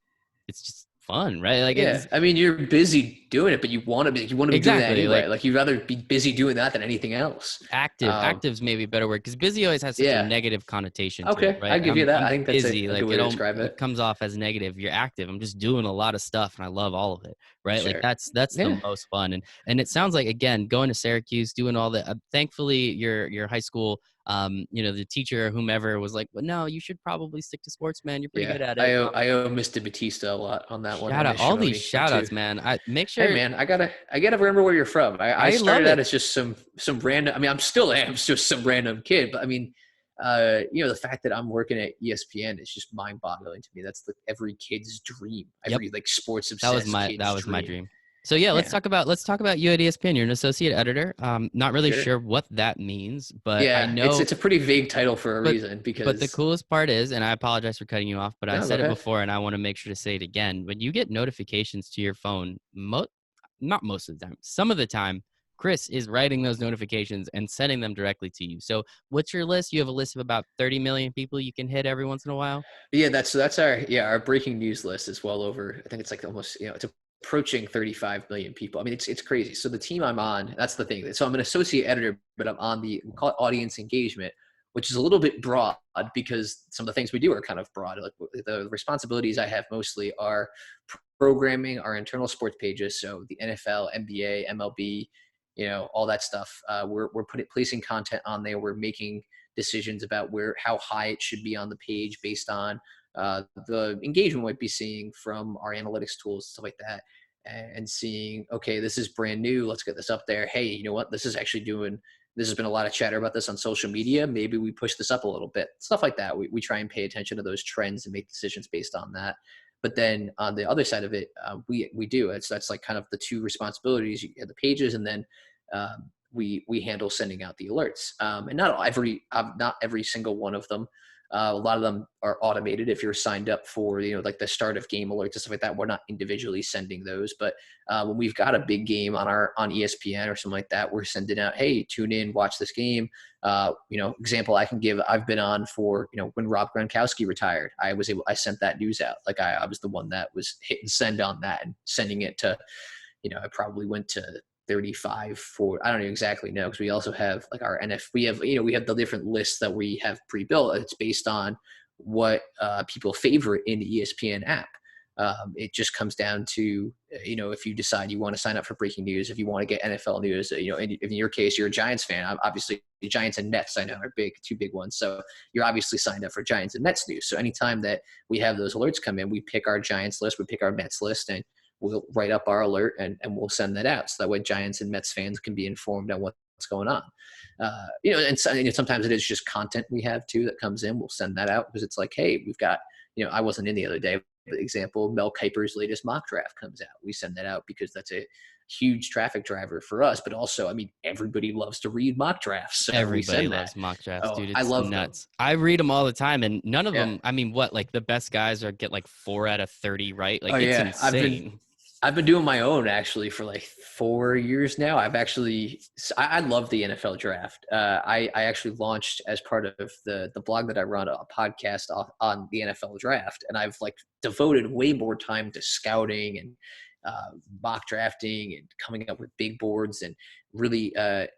fun, right? Like, I mean, you're busy doing it, but you want to be doing that anyway. Like you'd rather be busy doing that than anything else. Active's maybe a better word, because busy always has such a negative connotation to it, right? I give you that. I think that's busy. a good way to describe it. It comes off as negative. You're active. I'm just doing a lot of stuff and I love all of it, right? Sure. Like that's the most fun. And it sounds like, again, going to Syracuse, doing all that. Thankfully, your high school, the teacher or whomever was like, well, no, you should probably stick to sports, man. You're pretty good at it. I owe Mr. Batista a lot on that one. Shout out all these shout outs, man. I make sure. Hey man, I gotta remember where you're from. I started out as just some random, I mean, I'm still just some random kid, but I mean, the fact that I'm working at ESPN is just mind boggling to me. That's like every kid's dream. Every like sports obsessed that was my dream. So let's talk about you at ESPN. You're an associate editor. Not really sure what that means, but I know it's a pretty vague title for a reason. But the coolest part is, and I apologize for cutting you off, but I said it before, and I want to make sure to say it again. When you get notifications to your phone, not most of the time, some of the time, Chris is writing those notifications and sending them directly to you. So what's your list? You have a list of about 30 million people you can hit every once in a while? Yeah, that's our breaking news list is well over, I think it's like almost, it's approaching 35 million people. I mean, it's crazy. So the team I'm on, that's the thing. So I'm an associate editor, but I'm on we call it audience engagement, which is a little bit broad because some of the things we do are kind of broad. Like the responsibilities I have mostly are programming our internal sports pages. So the NFL, NBA, MLB, all that stuff. We're placing content on there. We're making decisions about how high it should be on the page based on the engagement we might be seeing from our analytics tools, stuff like that, and seeing, okay, this is brand new. Let's get this up there. Hey, you know what? This has been a lot of chatter about this on social media. Maybe we push this up a little bit, stuff like that. We try and pay attention to those trends and make decisions based on that. But then on the other side of it, we do. That's like kind of the two responsibilities. You have the pages, and then we handle sending out the alerts. And not every single one of them. A lot of them are automated. If you're signed up for, like the start of game alerts and stuff like that, we're not individually sending those. But when we've got a big game on ESPN or something like that, we're sending out, hey, tune in, watch this game. Example I can give, I've been on for, when Rob Gronkowski retired, I sent that news out. Like I was the one that was hitting send on that and sending it to, I probably went to 35, 40, I don't exactly know, because we also have like our we have the different lists that we have pre-built. It's based on what people favorite in the ESPN app. It just comes down to, if you decide you want to sign up for breaking news, if you want to get NFL news, in your case, you're a Giants fan. Obviously, the Giants and Mets, I know, are two big ones. So you're obviously signed up for Giants and Mets news. So anytime that we have those alerts come in, we pick our Giants list, we pick our Mets list, and we'll write up our alert and we'll send that out. So that way Giants and Mets fans can be informed on what's going on. And sometimes it is just content we have too that comes in. We'll send that out because it's like, hey, we've got, I wasn't in the other day, but example, Mel Kiper's latest mock draft comes out. We send that out because that's a huge traffic driver for us. But also, I mean, everybody loves to read mock drafts. So everybody loves mock drafts, dude. I love nuts. Them. I read them all the time, and none of them, I mean, like the best guys get like 4 out of 30 right? Like it's insane. I've been doing my own actually for like 4 years now. I love the NFL draft. I actually launched as part of the blog that I run a podcast on the NFL draft. And I've like devoted way more time to scouting and mock drafting and coming up with big boards and really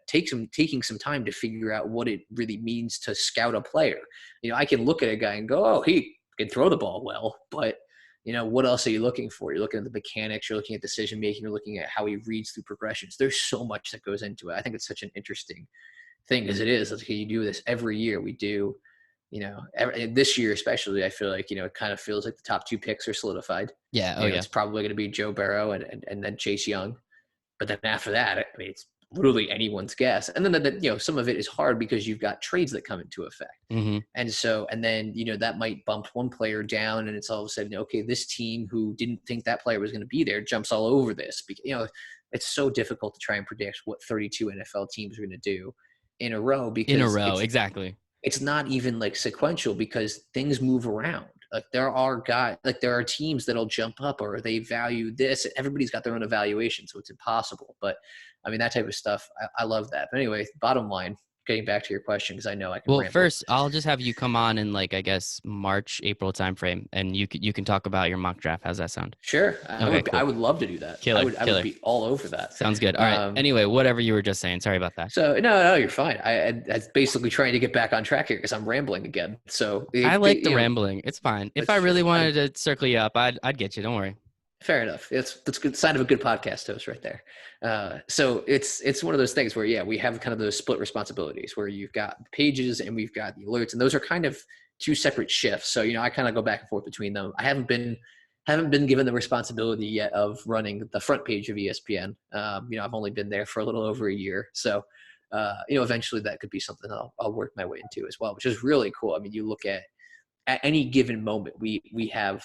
taking some time to figure out what it really means to scout a player. I can look at a guy and go, oh, he can throw the ball well, but what else are you looking for? You're looking at the mechanics, you're looking at decision making, you're looking at how he reads through progressions. There's so much that goes into it. I think it's such an interesting thing as it is. Like, you do this every year. We do, this year especially, I feel like, it kind of feels like the top 2 picks are solidified. Yeah. It's probably going to be Joe Burrow and then Chase Young. But then after that, I mean, it's literally anyone's guess. And then some of it is hard because you've got trades that come into effect. Mm-hmm. And then, that might bump one player down, and it's all of a sudden, okay, this team who didn't think that player was going to be there jumps all over this. It's so difficult to try and predict what 32 NFL teams are going to do in a row because exactly. It's not even like sequential because things move around. Like there are teams that'll jump up or they value this. Everybody's got their own evaluation, so it's impossible. But I mean, that type of stuff, I love that. But anyway, bottom line, getting back to your question, because I know I can ramble. First, I'll just have you come on in I guess March, April timeframe, and you can talk about your mock draft. How's that sound? Sure. Okay, cool. I would love to do that. Killer. I would be all over that. Sounds good. All right. Anyway, whatever you were just saying. Sorry about that. So no, you're fine. I basically trying to get back on track here because I'm rambling again. So I like the rambling. It's fine. If I really wanted to circle you up, I'd get you. Don't worry. Fair enough. That's good sign of a good podcast host right there. So it's one of those things where we have kind of those split responsibilities where you've got the pages and we've got the alerts, and those are kind of two separate shifts. So I kind of go back and forth between them. I haven't been given the responsibility yet of running the front page of ESPN. I've only been there for a little over a year, so eventually that could be something I'll work my way into as well, which is really cool. I mean, you look at any given moment, we have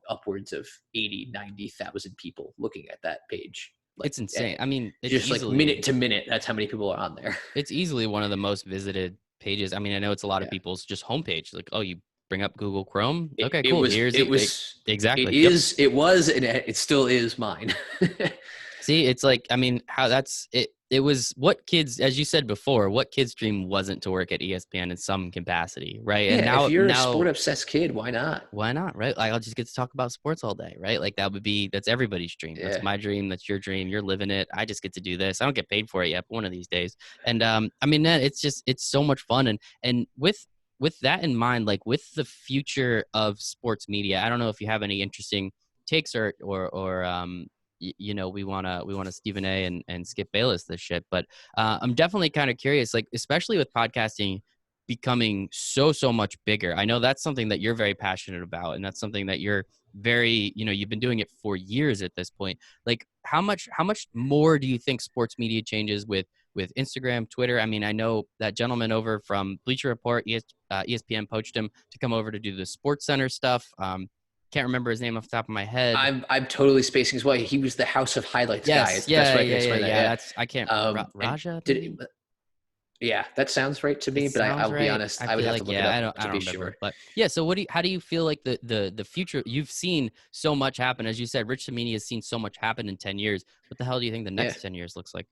upwards of 80, 90,000 people looking at that page. It's insane. I mean, it's just easily, minute to minute, that's how many people are on there. It's easily one of the most visited pages. I mean, I know it's a lot of people's just homepage. Like, oh, you bring up Google Chrome. Okay, cool. Exactly. It was, and it still is mine. See, it's like, I mean, how that's it. It was what kids, as you said before, what kids' dream wasn't to work at ESPN in some capacity, right? Yeah, and now, if you're a sport-obsessed kid, why not? Why not, right? Like, I'll just get to talk about sports all day, right? Like, that's everybody's dream. Yeah. That's my dream. That's your dream. You're living it. I just get to do this. I don't get paid for it yet, but one of these days. And I mean, it's so much fun. And with that in mind, like with the future of sports media, I don't know if you have any interesting takes or we want to Stephen A and Skip Bayless this shit, but I'm definitely kind of curious, like especially with podcasting becoming so much bigger. I know that's something that you're very passionate about, and that's something that you're very, you've been doing it for years at this point. Like how much more do you think sports media changes with Instagram, Twitter? I mean, I know that gentleman over from Bleacher Report, ESPN poached him to come over to do the Sports Center stuff. Can't remember his name off the top of my head. I'm totally spacing as well. He was the House of Highlights guy. Yeah. I can't. Raja. Yeah, that sounds right to me. But I'll be honest, I would have to look it up to be sure. But yeah, so how do you feel like the future? You've seen so much happen, as you said. Rich Cimini has seen so much happen in 10 years. What the hell do you think the next 10 years looks like?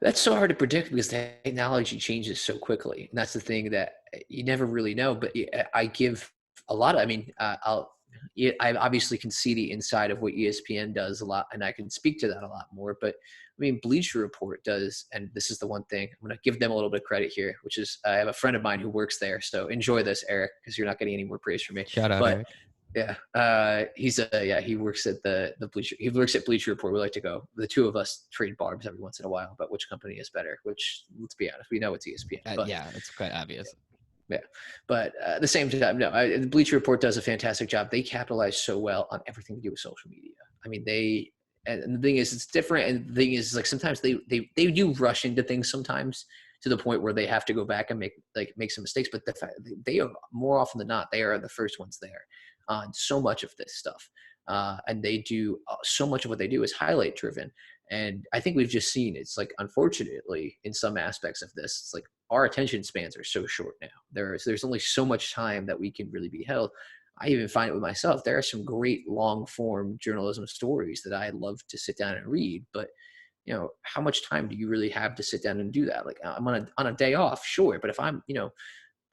That's so hard to predict because technology changes so quickly, and that's the thing that you never really know. But I give a lot of. I mean, I obviously can see the inside of what ESPN does a lot, and I can speak to that a lot more. But I mean, Bleacher Report does, and this is the one thing I'm going to give them a little bit of credit here, which is I have a friend of mine who works there. So enjoy this, Eric, because you're not getting any more praise from me. Shout out, Eric. Yeah, he works at the Bleacher. He works at Bleacher Report. We like to go. The two of us trade barbs every once in a while about which company is better. Which, let's be honest, we know it's ESPN. But, it's quite obvious. Yeah, but at the same time, no. The Bleacher Report does a fantastic job. They capitalize so well on everything to do with social media. I mean, and the thing is, it's different. And the thing is, like sometimes they do rush into things sometimes to the point where they have to go back and make some mistakes. But the fact they are more often than not, they are the first ones there on so much of this stuff, and they do so much of what they do is highlight driven. And I think we've just seen it's like, unfortunately, in some aspects of this, it's like our attention spans are so short now. There's only so much time that we can really be held. I even find it with myself. There are some great long form journalism stories that I love to sit down and read, but how much time do you really have to sit down and do that? Like I'm on a day off, sure, but if I'm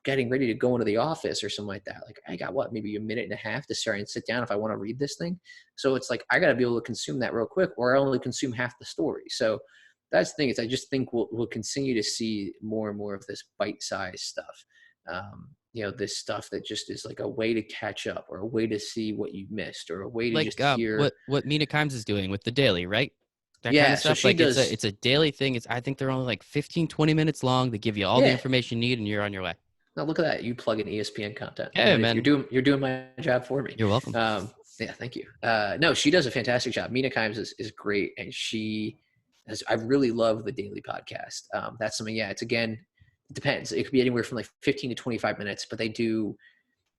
getting ready to go into the office or something like that, like I got maybe a minute and a half to start and sit down if I want to read this thing. So it's like I got to be able to consume that real quick, or I only consume half the story. So that's the thing, is I just think we'll continue to see more and more of this bite-sized stuff. This stuff that just is like a way to catch up, or a way to see what you missed, or a way to just hear what Mina Kimes is doing with the Daily, right? That kind of stuff. So she does. It's a daily thing. I think they're only like 15-20 minutes long. They give you all the information you need, and you're on your way. Now look at that. You plug in ESPN content. Hey, man. You're doing my job for me. You're welcome. Yeah, thank you. No, she does a fantastic job. Mina Kimes is great, and I really love the daily podcast. That's something, it depends. It could be anywhere from like 15 to 25 minutes, but they do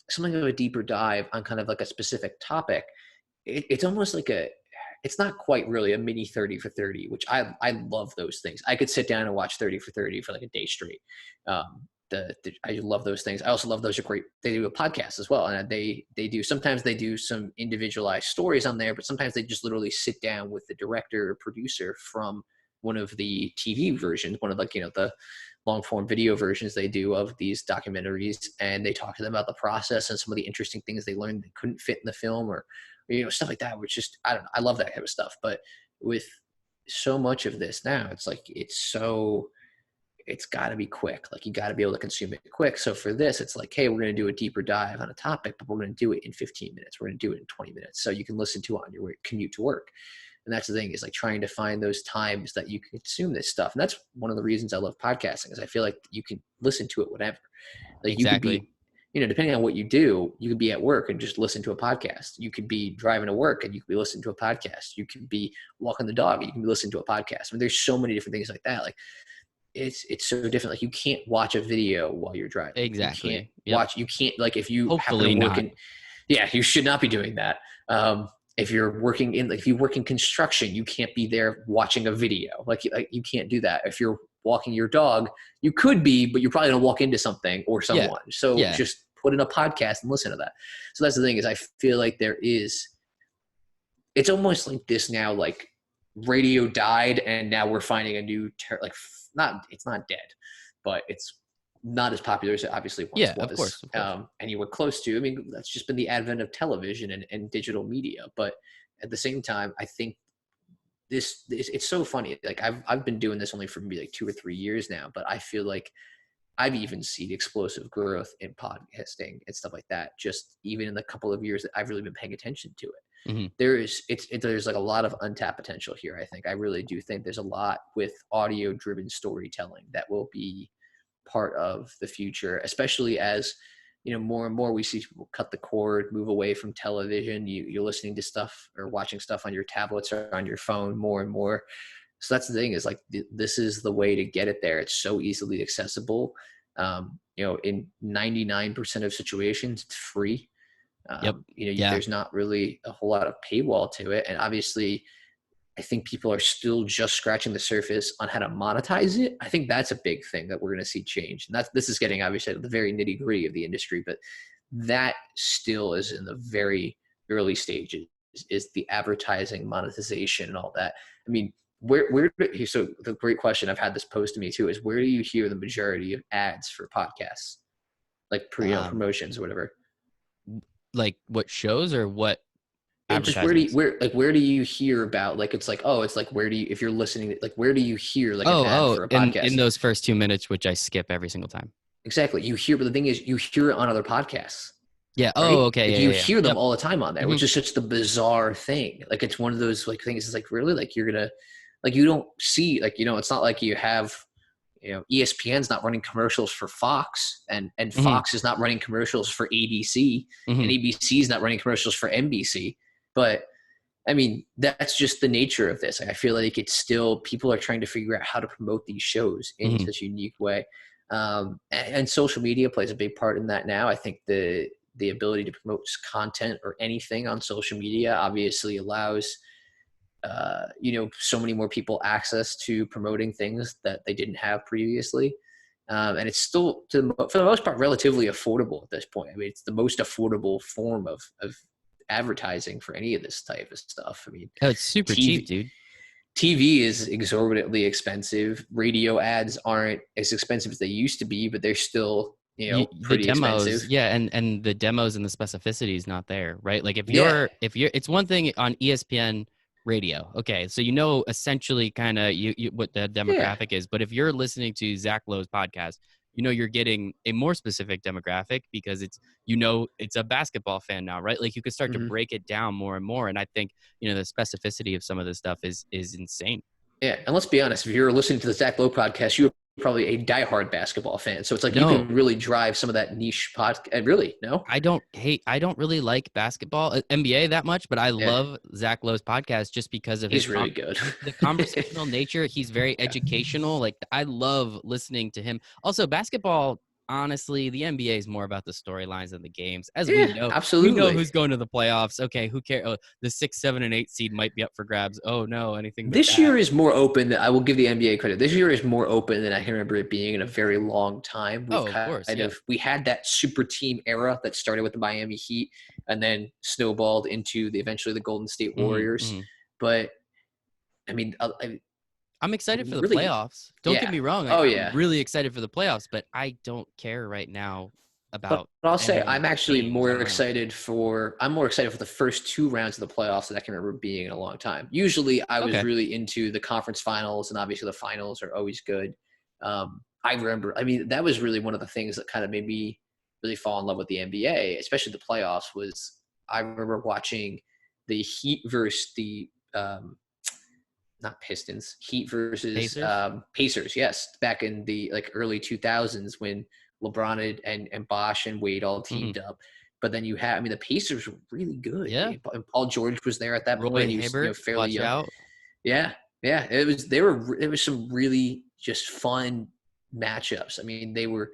something of a deeper dive on kind of like a specific topic. It's almost like it's not quite really a mini 30 for 30, which I love those things. I could sit down and watch 30 for 30 for like a day straight. I love those things. I also love those are great. They do a podcast as well. And sometimes they do some individualized stories on there, but sometimes they just literally sit down with the director or producer from one of the TV versions, one of like, the long form video versions they do of these documentaries. And they talk to them about the process and some of the interesting things they learned that couldn't fit in the film or stuff like that, which just, I don't know. I love that kind of stuff. But with so much of this now, it's like, it's got to be quick. Like you got to be able to consume it quick. So for this, it's like, hey, we're going to do a deeper dive on a topic, but we're going to do it in 15 minutes. We're going to do it in 20 minutes. So you can listen to it on your commute to work. And that's the thing, is like trying to find those times that you can consume this stuff. And that's one of the reasons I love podcasting, is I feel like you can listen to it whenever. Like exactly. You could be, depending on what you do, you could be at work and just listen to a podcast. You could be driving to work and you could be listening to a podcast. You could be walking the dog and you can be listening to a podcast. I mean, there's so many different things like that. Like it's so different. Like you can't watch a video while you're driving. Exactly. You can't like, if you hopefully happen to work not. you should not be doing that. If you work in construction, you can't be there watching a video. Like you can't do that. If you're walking your dog, you could be, but you're probably gonna walk into something or someone. Yeah. So just put in a podcast and listen to that. So that's the thing, is I feel like it's almost like this now, like radio died and now we're finding a new it's not dead, but it's not as popular as it obviously once was. Of course. Anywhere close to. I mean, that's just been the advent of television and digital media. But at the same time, I think it's so funny. Like I've been doing this only for maybe like 2 or 3 years now, but I feel like I've even seen explosive growth in podcasting and stuff like that. Just even in the couple of years that I've really been paying attention to it. Mm-hmm. There's like a lot of untapped potential here. I think I really do think there's a lot with audio driven storytelling that will be part of the future, especially as more and more we see people cut the cord, move away from television. You're listening to stuff or watching stuff on your tablets or on your phone more and more. So that's the thing, is like this is the way to get it there. It's so easily accessible. In 99% of situations, it's free. There's not really a whole lot of paywall to it. And obviously, I think people are still just scratching the surface on how to monetize it. I think that's a big thing that we're going to see change. And this is getting obviously at the very nitty gritty of the industry, but that still is in the very early stages, is the advertising monetization and all that. I mean, so the great question, I've had this posed to me too, is where do you hear the majority of ads for podcasts? Like promotions or whatever. Like what shows or what? Just where do you hear about, like, it's like, if you're listening, like, where do you hear like an ad for a podcast? In those first 2 minutes, which I skip every single time. Exactly. But the thing is, you hear it on other podcasts. Yeah. Right? Oh, okay. Like, you hear them all the time on there, which is such the bizarre thing. Like, it's one of those like things. It's like, really, like, you're gonna, like, you don't see, like, it's not like you have, ESPN's not running commercials for Fox, and Fox is not running commercials for ABC, and ABC is not running commercials for NBC. But I mean, that's just the nature of this. I feel like it's still, people are trying to figure out how to promote these shows in such a unique way. And social media plays a big part in that now. I think the ability to promote content or anything on social media obviously allows, so many more people access to promoting things that they didn't have previously. And it's still, for the most part, relatively affordable at this point. I mean, it's the most affordable form of advertising for any of this type of stuff. I mean, it's super cheap, dude. TV is exorbitantly expensive. Radio ads aren't as expensive as they used to be, but they're still, pretty expensive. Yeah, and the demos and the specificity is not there, right? Like if you're it's one thing on ESPN radio, okay, so essentially kind of you what the demographic is, but if you're listening to Zach Lowe's podcast, you're getting a more specific demographic because it's a basketball fan now, right? Like you could start to break it down more and more. And I think, the specificity of some of this stuff is insane. Yeah. And let's be honest, if you're listening to the Zach Lowe podcast, you probably a diehard basketball fan. So it's like you No, can really drive some of that niche podcast. Really? No? I don't really like basketball, NBA that much, but I Yeah. love Zach Lowe's podcast just because of He's really good. the conversational nature. He's very Yeah. educational. Like, I love listening to him. Also, basketball, honestly, the NBA is more about the storylines and the games. As we Yeah, know, we know absolutely. who's going to the playoffs. Okay, who cares? Oh, the 6, 7, and 8 seed might be up for grabs. Oh no, anything but This that. year is more open. I will give the NBA credit. This year is more open than I can remember it being in a very long time. Oh, of course, yeah. We had that super team era that started with the Miami Heat and then snowballed into eventually the Golden State Warriors. Mm-hmm. But I mean, I'm excited for the really, playoffs. Don't get yeah. me wrong. Oh I'm yeah. really excited for the playoffs, but I don't care right now But about I'll say any I'm actually games. I more don't know. excited for the first 2 rounds of the playoffs that I can remember being in a long time. Usually I was Okay. really into the conference finals, and obviously the finals are always good. I remember, I mean, that was really one of the things that kind of made me really fall in love with the NBA, especially the playoffs. Was I remember watching the Heat versus the not Pistons, Heat versus Pacers? Pacers. Yes, back in the like early 2000s when LeBron and Bosh and Wade all Mm-hmm. teamed up. But then you have, I mean, the Pacers were really good. Yeah. And Paul George was there at that Roy point. He was, Hibbert, fairly watch young. out. Yeah, yeah. It was some really just fun matchups. I mean, they were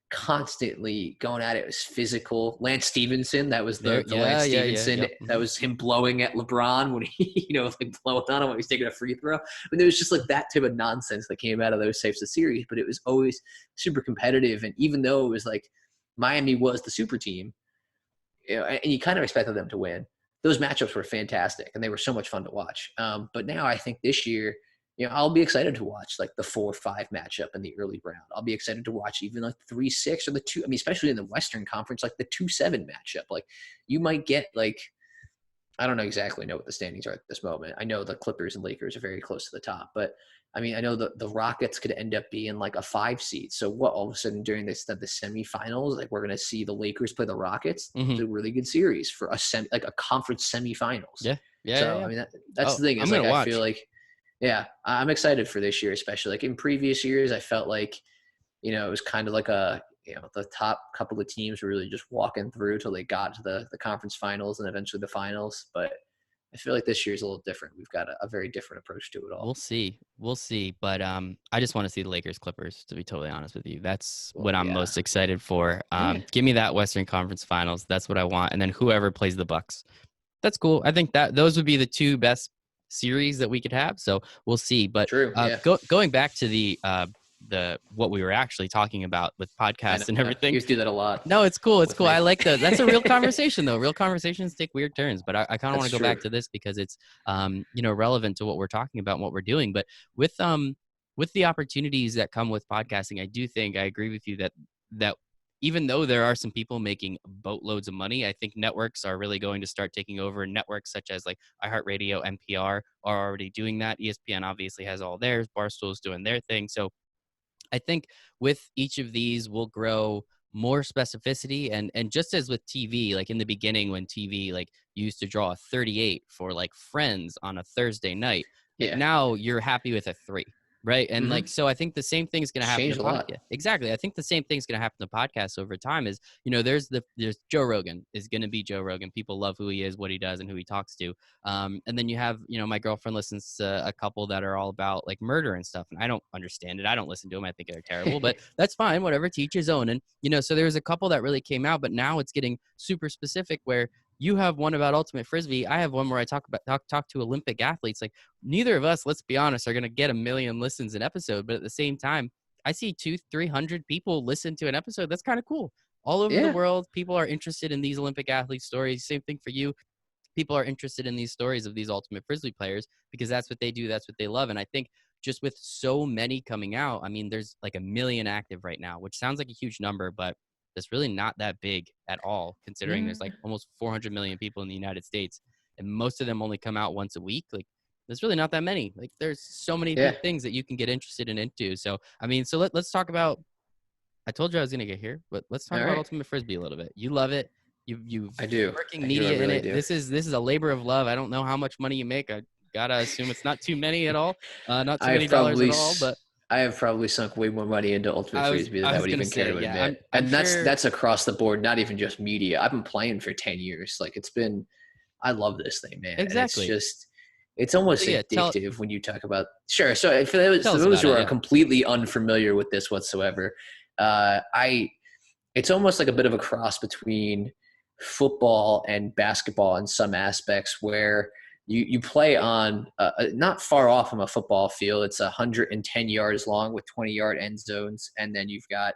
constantly going at it. It was physical. Lance Stevenson, that was the Lance Stevenson. Yep. That was him blowing at LeBron when he, like blowing on him when he was taking a free throw. But there was just like that type of nonsense that came out of those types of series. But it was always super competitive. And even though it was like Miami was the super team, and you kind of expected them to win, those matchups were fantastic and they were so much fun to watch. But now I think this year, I'll be excited to watch like the 4-5 matchup in the early round. I'll be excited to watch even like 3-6 or the 2. I mean, especially in the Western Conference, like the 2-7 matchup. Like you might get like, I don't exactly know what the standings are at this moment. I know the Clippers and Lakers are very close to the top, but I mean, I know the Rockets could end up being like a 5 seed. So what, all of a sudden during the semifinals, like we're going to see the Lakers play the Rockets. Mm-hmm. It's a really good series for like a conference semifinals. Yeah. So, I mean, that's the thing. Is like, I feel like, yeah, I'm excited for this year, especially like in previous years, I felt like, it was kind of like the top couple of teams were really just walking through till they got to the conference finals and eventually the finals. But I feel like this year's a little different. We've got a very different approach to it all. We'll see. But I just want to see the Lakers Clippers, to be totally honest with you. That's what I'm most excited for. Give me that Western Conference Finals. That's what I want. And then whoever plays the Bucks. That's cool. I think that those would be the two best series that we could have. So we'll see. But going back to the what we were actually talking about with podcasts and everything. You do that a lot. No, it's cool. It's cool. I like that's a real conversation though. Real conversations take weird turns, but I kind of want to go back to this because it's relevant to what we're talking about and what we're doing. But with the opportunities that come with podcasting, I agree with you that even though there are some people making boatloads of money, I think networks are really going to start taking over. Networks such as like iHeartRadio, NPR are already doing that. ESPN obviously has all theirs. Barstool's doing their thing. So I think with each of these will grow more specificity and just as with TV, like in the beginning when TV like used to draw a 38 for like Friends on a Thursday night, like now you're happy with a 3. Right. And like, so I think the same thing is going to happen to podcasts. Exactly. I think the same thing is going to happen to podcasts over time is, there's Joe Rogan is going to be Joe Rogan. People love who he is, what he does and who he talks to. And then you have, my girlfriend listens to a couple that are all about like murder and stuff. And I don't understand it. I don't listen to them. I think they're terrible, but that's fine. Whatever, to each his own. And, so there was a couple that really came out, but now it's getting super specific where you have one about ultimate Frisbee. I have one where I talk to Olympic athletes. Like neither of us, let's be honest, are going to get 1 million listens an episode. But at the same time, I see 200-300 people listen to an episode. That's kind of cool. All over the world, people are interested in these Olympic athlete stories. Same thing for you. People are interested in these stories of these ultimate Frisbee players because that's what they do. That's what they love. And I think just with so many coming out, I mean, there's like 1 million active right now, which sounds like a huge number, but that's really not that big at all, considering there's like almost 400 million people in the United States, and most of them only come out once a week. Like, there's really not that many. Like, there's so many things that you can get interested into. So, I mean, so let's talk about. I told you I was going to get here, but let's talk about Ultimate Frisbee a little bit. You love it. I do. Working media in it. This is a labor of love. I don't know how much money you make. I gotta assume it's not too many at all. Not too many dollars at all, but. I have probably sunk way more money into Ultimate Frisbee than I I was would gonna even care say, to yeah, admit. I'm And sure. that's across the board, not even just media. I've been playing for 10 years. Like I love this thing, man. And Exactly. it's almost So yeah, addictive when you talk about, sure. So for tell us those about who it. are Yeah. completely unfamiliar with this whatsoever, it's almost like a bit of a cross between football and basketball in some aspects, where you play on not far off from a football field. It's 110 yards long with 20-yard end zones, and then you've got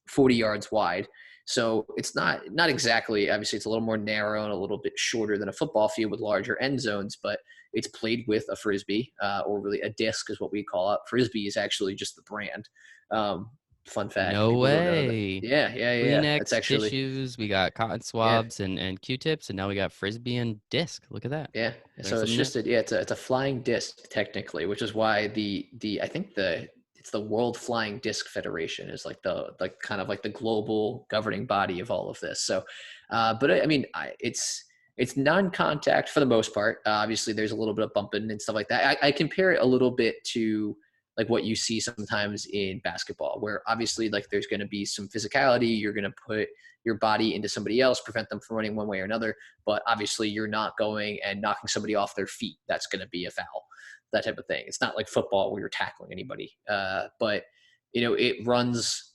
40 yards wide. So it's not exactly, obviously it's a little more narrow and a little bit shorter than a football field with larger end zones, but it's played with a Frisbee, or really a disc is what we call it. Frisbee is actually just the brand. Fun fact for No people who don't know that. way. Yeah. That's Kleenex, actually, tissues, we got cotton yeah. swabs and Q-tips, and now we got Frisbee and disc. Look at that. Yeah. Learn So it's something new. just it's a flying disc technically, which is why I think it's the World Flying Disc Federation is like the kind of like the global governing body of all of this. So, but I mean, it's non-contact for the most part. Obviously, there's a little bit of bumping and stuff like that. I compare it a little bit to like what you see sometimes in basketball, where obviously like there's going to be some physicality. You're going to put your body into somebody else, prevent them from running one way or another. But obviously, you're not going and knocking somebody off their feet. That's going to be a foul, that type of thing. It's not like football where you're tackling anybody. But it runs.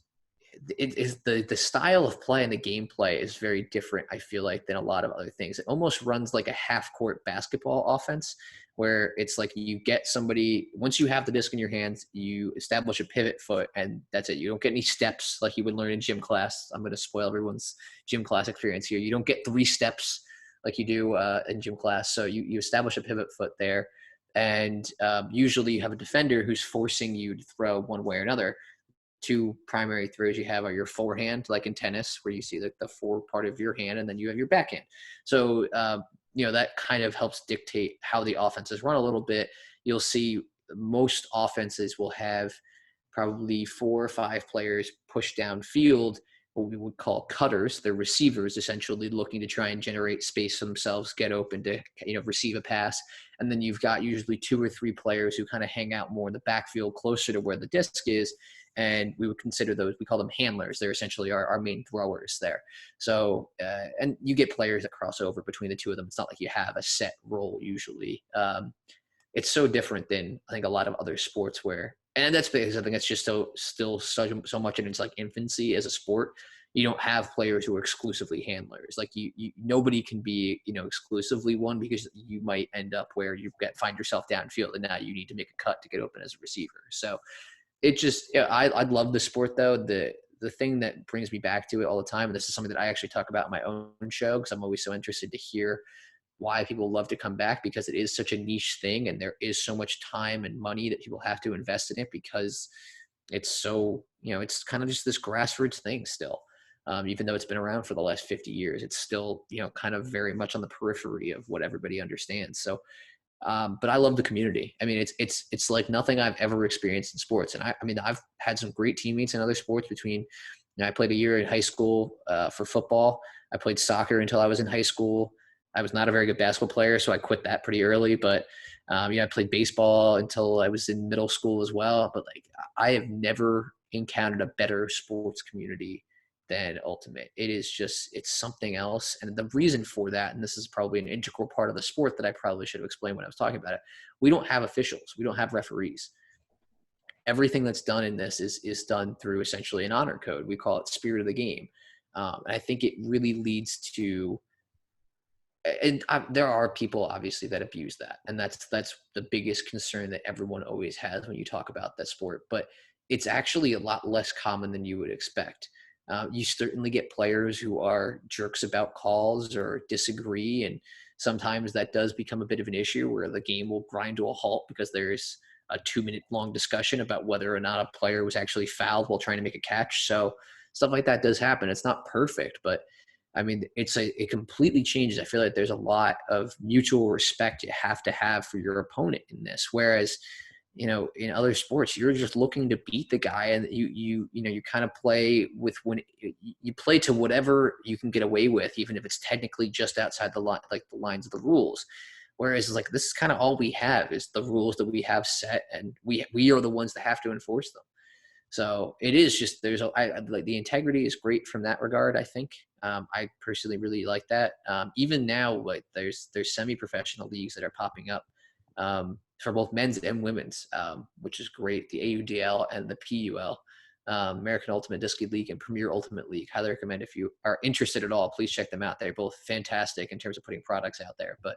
It is the style of play and the gameplay is very different, I feel like, than a lot of other things. It almost runs like a half court basketball offense, where it's like you get somebody, once you have the disc in your hands, you establish a pivot foot, and that's it. You don't get any steps like you would learn in gym class. I'm going to spoil everyone's gym class experience here. You don't get 3 steps like you do in gym class. So you establish a pivot foot there, and usually you have a defender who's forcing you to throw one way or another. 2 primary throws you have are your forehand, like in tennis, where you see the fore part of your hand, and then you have your backhand. So, that kind of helps dictate how the offenses run a little bit. You'll see most offenses will have probably 4 or 5 players push downfield, what we would call cutters. They're receivers, essentially looking to try and generate space for themselves, get open to receive a pass. And then you've got usually 2 or 3 players who kind of hang out more in the backfield, closer to where the disc is, and we would consider those, we call them handlers. They're essentially our main throwers there. So, and you get players that cross over between the two of them. It's not like you have a set role usually. It's so different than I think a lot of other sports where, and that's because I think it's just still so much in its like infancy as a sport. You don't have players who are exclusively handlers. Like you nobody can be, exclusively one, because you might end up where find yourself downfield and now you need to make a cut to get open as a receiver. So it just, I love the sport though. The thing that brings me back to it all the time, and this is something that I actually talk about in my own show, because I'm always so interested to hear why people love to come back, because it is such a niche thing and there is so much time and money that people have to invest in it, because it's so, it's kind of just this grassroots thing still. Even though it's been around for the last 50 years, it's still, kind of very much on the periphery of what everybody understands. So, but I love the community. I mean, it's like nothing I've ever experienced in sports. And I mean, I've had some great teammates in other sports between, I played a year in high school for football. I played soccer until I was in high school. I was not a very good basketball player, so I quit that pretty early. But I played baseball until I was in middle school as well. But like, I have never encountered a better sports community than Ultimate. It is just, it's something else. And the reason for that, and this is probably an integral part of the sport that I probably should have explained when I was talking about it, we don't have officials. We don't have referees. Everything that's done in this is done through essentially an honor code. We call it spirit of the game. And I think it really leads to, and there are people obviously that abuse that, and that's the biggest concern that everyone always has when you talk about that sport. But it's actually a lot less common than you would expect. You certainly get players who are jerks about calls or disagree, and sometimes that does become a bit of an issue where the game will grind to a halt because there's a 2-minute long discussion about whether or not a player was actually fouled while trying to make a catch. So stuff like that does happen. It's not perfect, but I mean, it completely changes. I feel like there's a lot of mutual respect you have to have for your opponent in this. Whereas, in other sports, you're just looking to beat the guy, and you kind of play with, when you play to whatever you can get away with, even if it's technically just outside the line, like the lines of the rules. Whereas like this is kind of all we have is the rules that we have set, and we are the ones that have to enforce them. So it is just like the integrity is great from that regard. I think I personally really like that. Even now, like there's semi-professional leagues that are popping up for both men's and women's, which is great. The AUDL and the PUL, American Ultimate Disc League and Premier Ultimate League. Highly recommend if you are interested at all. Please check them out. They're both fantastic in terms of putting products out there. But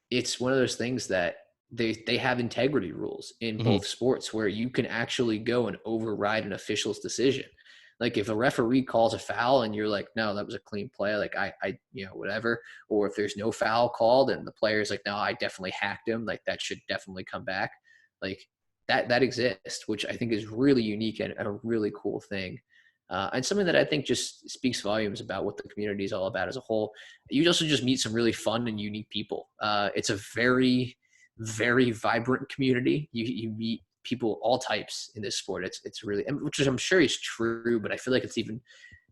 it's one of those things that they have integrity rules in both sports where you can actually go and override an official's decision. Like if a referee calls a foul and you're like, no, that was a clean play, like I whatever. Or if there's no foul called and the player's like, no, I definitely hacked him, like that should definitely come back. Like that exists, which I think is really unique and a really cool thing. And something that I think just speaks volumes about what the community is all about as a whole. You also just meet some really fun and unique people. It's a very, very vibrant community. You meet people all types in this sport. It's really, which I'm sure is true, but I feel like it's even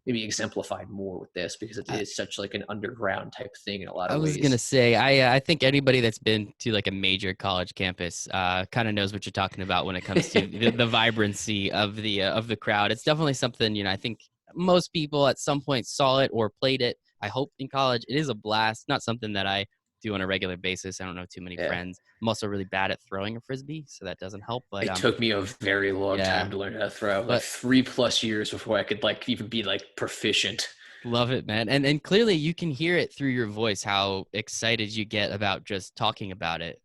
maybe exemplified more with this because it is such like an underground type thing in a lot of ways. I was gonna say, I think anybody that's been to like a major college campus kind of knows what you're talking about when it comes to the vibrancy of the crowd. It's definitely something, I think most people at some point saw it or played it. I hope in college. It is a blast. Not something that I do on a regular basis. I don't know too many friends. I'm also really bad at throwing a Frisbee, so that doesn't help. But it took me a very long time to learn how to throw, like 3+ years before I could like even be like proficient. Love it, man. And clearly you can hear it through your voice, how excited you get about just talking about it.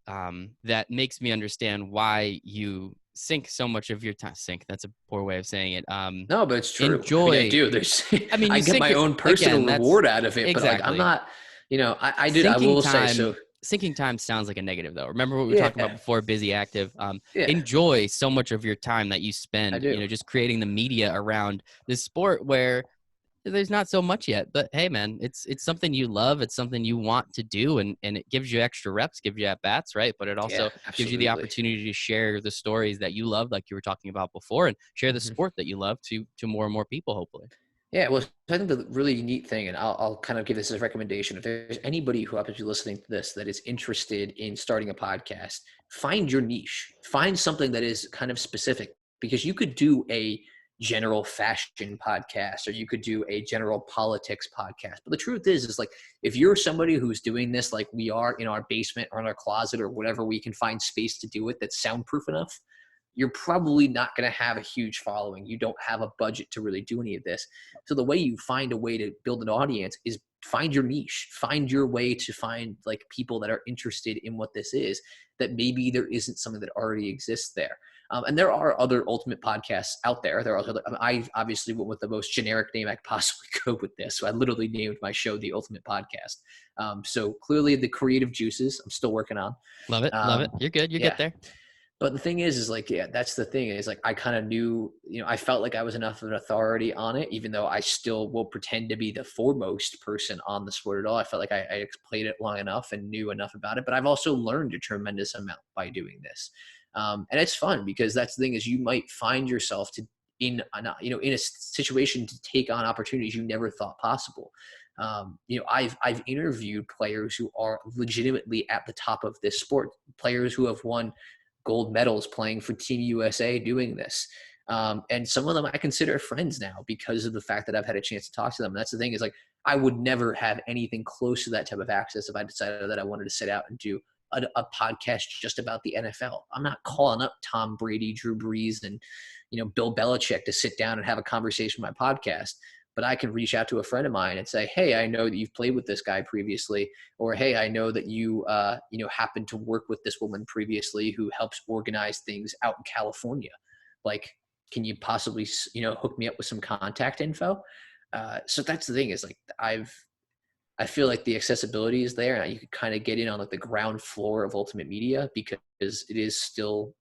That makes me understand why you sink so much of your time. Sink, that's a poor way of saying it. No, but it's true. Enjoy. I do. I get my own personal reward out of it, exactly. But like I'm not, I did. I will say so. Sinking time sounds like a negative, though. Remember what we were talking about before, busy, active. Enjoy so much of your time that you spend, just creating the media around this sport where there's not so much yet. But hey, man, it's something you love. It's something you want to do, and it gives you extra reps, gives you at bats, right? But it also gives you the opportunity to share the stories that you love, like you were talking about before, and share the sport that you love to more and more people, hopefully. Yeah, well, I think the really neat thing, and I'll kind of give this as a recommendation, if there's anybody who happens to be listening to this that is interested in starting a podcast, find your niche. Find something that is kind of specific, because you could do a general fashion podcast or you could do a general politics podcast. But the truth is like, if you're somebody who's doing this like we are in our basement or in our closet or whatever we can find space to do it that's soundproof enough, you're probably not going to have a huge following. You don't have a budget to really do any of this. So the way you find a way to build an audience is find your niche, find your way to find like people that are interested in what this is, that maybe there isn't something that already exists there. And there are other ultimate podcasts out there. I obviously went with the most generic name I could possibly go with this. So I literally named my show The Ultimate Podcast. So clearly the creative juices I'm still working on. Love it. Love it. You're good. You get there. But the thing is like, that's the thing is like, I kind of knew, I felt like I was enough of an authority on it, even though I still will pretend to be the foremost person on the sport at all. I felt like I played it long enough and knew enough about it, but I've also learned a tremendous amount by doing this. And it's fun because that's the thing is you might find yourself in a situation to take on opportunities you never thought possible. I've interviewed players who are legitimately at the top of this sport, players who have won gold medals playing for Team USA doing this. And some of them I consider friends now because of the fact that I've had a chance to talk to them. And that's the thing is like, I would never have anything close to that type of access if I decided that I wanted to sit out and do a podcast just about the NFL. I'm not calling up Tom Brady, Drew Brees, and, Bill Belichick to sit down and have a conversation on my podcast. But I can reach out to a friend of mine and say, hey, I know that you've played with this guy previously, or, hey, I know that you happened to work with this woman previously who helps organize things out in California. Like, can you possibly, hook me up with some contact info? So that's the thing is like, I feel like the accessibility is there and you can kind of get in on like the ground floor of Ultimate Media because it is still,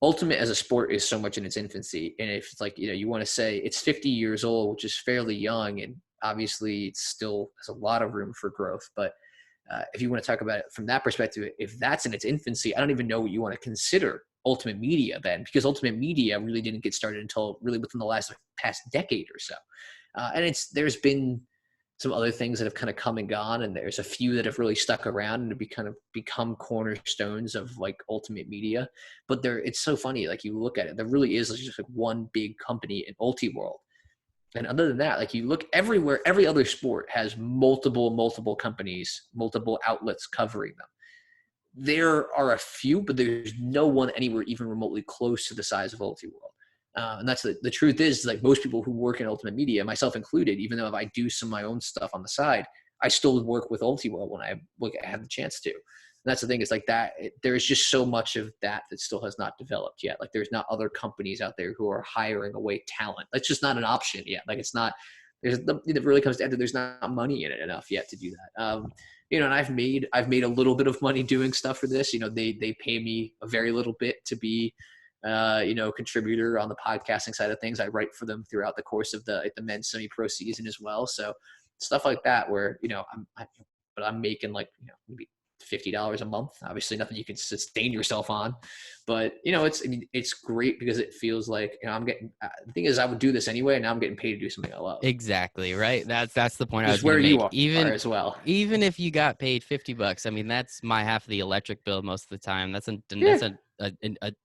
Ultimate as a sport is so much in its infancy. And if it's like, you want to say it's 50 years old, which is fairly young, and obviously it still has a lot of room for growth. But if you want to talk about it from that perspective, if that's in its infancy, I don't even know what you want to consider Ultimate Media then, because Ultimate Media really didn't get started until really within the past decade or so. And there's been some other things that have kind of come and gone, and there's a few that have really stuck around and have become cornerstones of like Ultimate Media. But it's so funny. Like you look at it, there really is just like one big company in Ultiworld. And other than that, like you look everywhere, every other sport has multiple companies, multiple outlets covering them. There are a few, but there's no one anywhere even remotely close to the size of Ultiworld. And that's the truth is, like most people who work in Ultimate Media, myself included, even though if I do some of my own stuff on the side, I still work with Ultiworld when I have the chance to. And that's the thing, is like that there's just so much of that still has not developed yet. Like there's not other companies out there who are hiring away talent. That's just not an option yet. Like it's not, it really comes down to there's not money in it enough yet to do that. And I've made a little bit of money doing stuff for this. They pay me a very little bit to be contributor on the podcasting side of things. I write for them throughout the course of the men's semi-pro season as well. So stuff like that where, I'm making like, maybe $50 a month. Obviously nothing you can sustain yourself on, but it's great because it feels like, I'm getting, the thing is I would do this anyway. And now I'm getting paid to do something I love. Exactly. Right. That's the point. Just where you are as well. Even if you got paid $50, I mean, that's my half of the electric bill most of the time. That's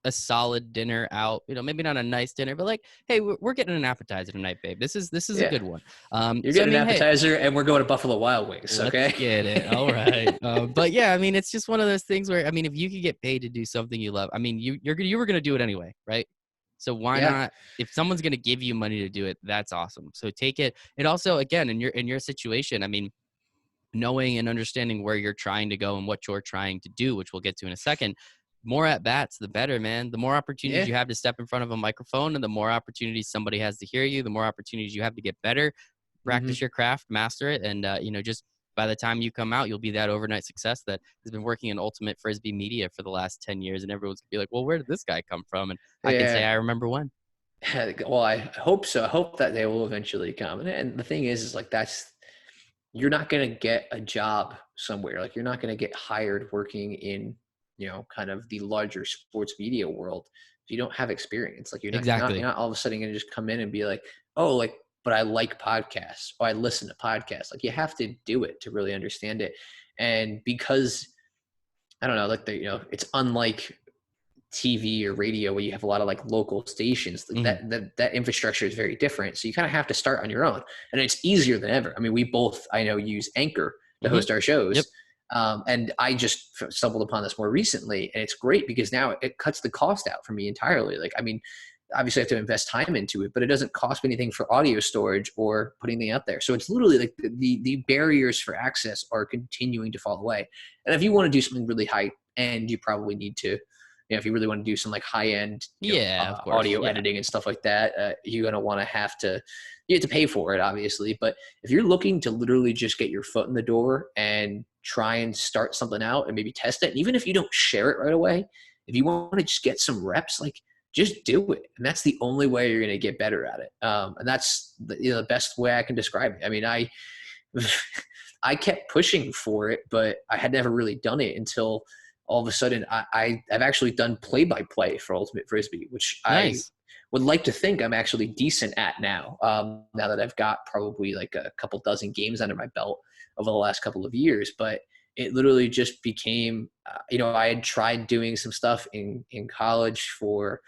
a solid dinner out, maybe not a nice dinner, but like, hey, we're getting an appetizer tonight, babe. This is a good one. You're getting an appetizer, and we're going to Buffalo Wild Wings. Okay, let's get it. All right. But yeah, I mean, it's just one of those things where, I mean, if you could get paid to do something you love, I mean, you were going to do it anyway, right? So why not? If someone's going to give you money to do it, that's awesome. So take it. And also, again, in your situation, I mean, knowing and understanding where you're trying to go and what you're trying to do, which we'll get to in a second. More at bats, the better, man. The more opportunities you have to step in front of a microphone, and the more opportunities somebody has to hear you, the more opportunities you have to get better, practice your craft, master it. And, just by the time you come out, you'll be that overnight success that has been working in Ultimate Frisbee Media for the last 10 years. And everyone's gonna be like, well, where did this guy come from? And I can say, I remember when. Well, I hope so. I hope that they will eventually come. And the thing is like, you're not going to get a job somewhere. Like you're not going to get hired working in, kind of the larger sports media world if you don't have experience. Like you're not all of a sudden going to just come in and be like, oh, like, but I like podcasts, or I listen to podcasts. Like you have to do it to really understand it. And because I don't know, like it's unlike TV or radio where you have a lot of like local stations. That infrastructure is very different. So you kind of have to start on your own, and it's easier than ever. I mean, we both, I know, use Anchor to host our shows. Yep. And I just stumbled upon this more recently, and it's great because now it cuts the cost out for me entirely. Like, I mean, obviously I have to invest time into it, but it doesn't cost me anything for audio storage or putting it out there. So it's literally like the barriers for access are continuing to fall away. And if you want to do something really high end, you probably need to, if you really want to do some like high end audio editing and stuff like that, you're going to you have to pay for it, obviously. But if you're looking to literally just get your foot in the door and try and start something out and maybe test it, and even if you don't share it right away, if you want to just get some reps, like just do it. And that's the only way you're going to get better at it. And that's the best way I can describe it. I mean, I kept pushing for it, but I had never really done it until all of a sudden I've actually done play-by-play for Ultimate Frisbee, which nice. I would like to think I'm actually decent at now. Now that I've got probably like a couple dozen games under my belt over the last couple of years, but it literally just became, I had tried doing some stuff in college for,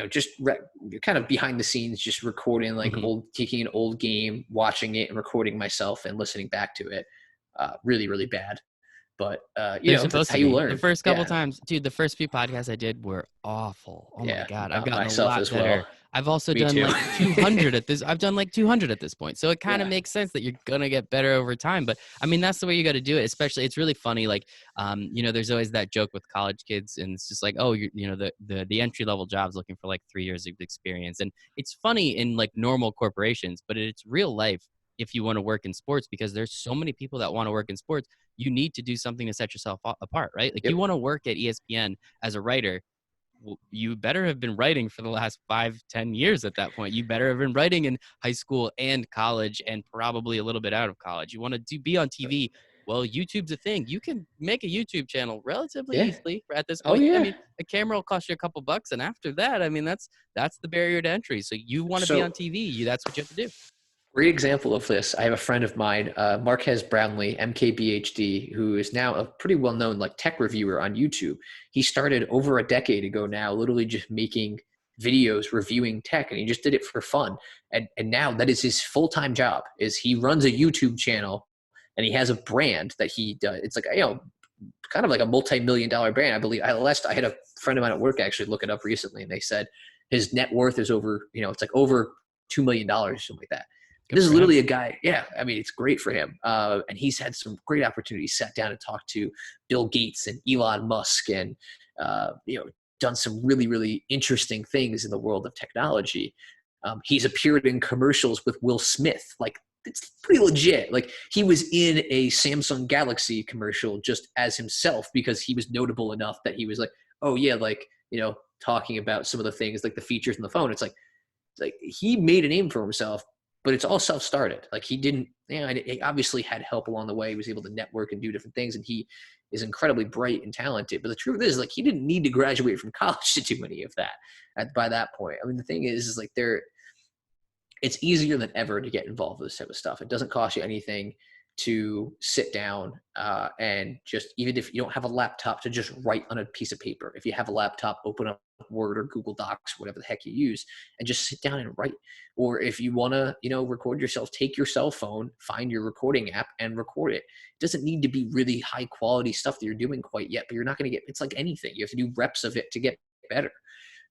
just kind of behind the scenes, just recording like taking an old game, watching it and recording myself and listening back to it. Really, really bad. But, that's how you learn. The first couple times, dude, the first few podcasts I did were awful. Oh my God. I've gotten a lot better. Well. I've also done like 200 at this. I've done like 200 at this point. So it kind of makes sense that you're going to get better over time. But I mean, that's the way you got to do it. Especially, it's really funny. Like, there's always that joke with college kids, and it's just like, oh, the entry level job's looking for like 3 years of experience. And it's funny in like normal corporations, but it's real life if you want to work in sports, because there's so many people that want to work in sports. You need to do something to set yourself apart, right? Like you want to work at ESPN as a writer. You better have been writing for the last 5-10 years at that point. You better have been writing in high school and college and probably a little bit out of college. You want to be on TV. Well, YouTube's a thing. You can make a YouTube channel relatively easily at this point. I mean, a camera will cost you a couple bucks. And after that, I mean, that's the barrier to entry. So you want to be on TV. That's what you have to do. Great example of this. I have a friend of mine, Marquez Brownlee, MKBHD, who is now a pretty well-known like tech reviewer on YouTube. He started over a decade ago now, literally just making videos reviewing tech, and he just did it for fun. And now that is his full-time job. Is he runs a YouTube channel, and he has a brand that he does. It's like, kind of like a multi-million-dollar brand. I believe I had a friend of mine at work actually look it up recently, and they said his net worth is over, it's like over $2 million, something like that. This is literally a guy. Yeah. I mean, it's great for him. And he's had some great opportunities, sat down and talked to Bill Gates and Elon Musk and, done some really, really interesting things in the world of technology. He's appeared in commercials with Will Smith. Like, it's pretty legit. Like, he was in a Samsung Galaxy commercial just as himself because he was notable enough that he was like, oh yeah, like, talking about some of the things like the features in the phone. It's like he made a name for himself, but it's all self-started. Like, he didn't, he obviously had help along the way. He was able to network and do different things, and he is incredibly bright and talented. But the truth is, like, he didn't need to graduate from college to do any of that by that point. I mean, the thing is like it's easier than ever to get involved with this type of stuff. It doesn't cost you anything to sit down and just, even if you don't have a laptop, to just write on a piece of paper. If you have a laptop, open up Word or Google Docs, whatever the heck you use, and just sit down and write. Or if you want to, record yourself, take your cell phone, find your recording app and record it. It doesn't need to be really high quality stuff that you're doing quite yet, but you're not going to get, it's like anything. You have to do reps of it to get better.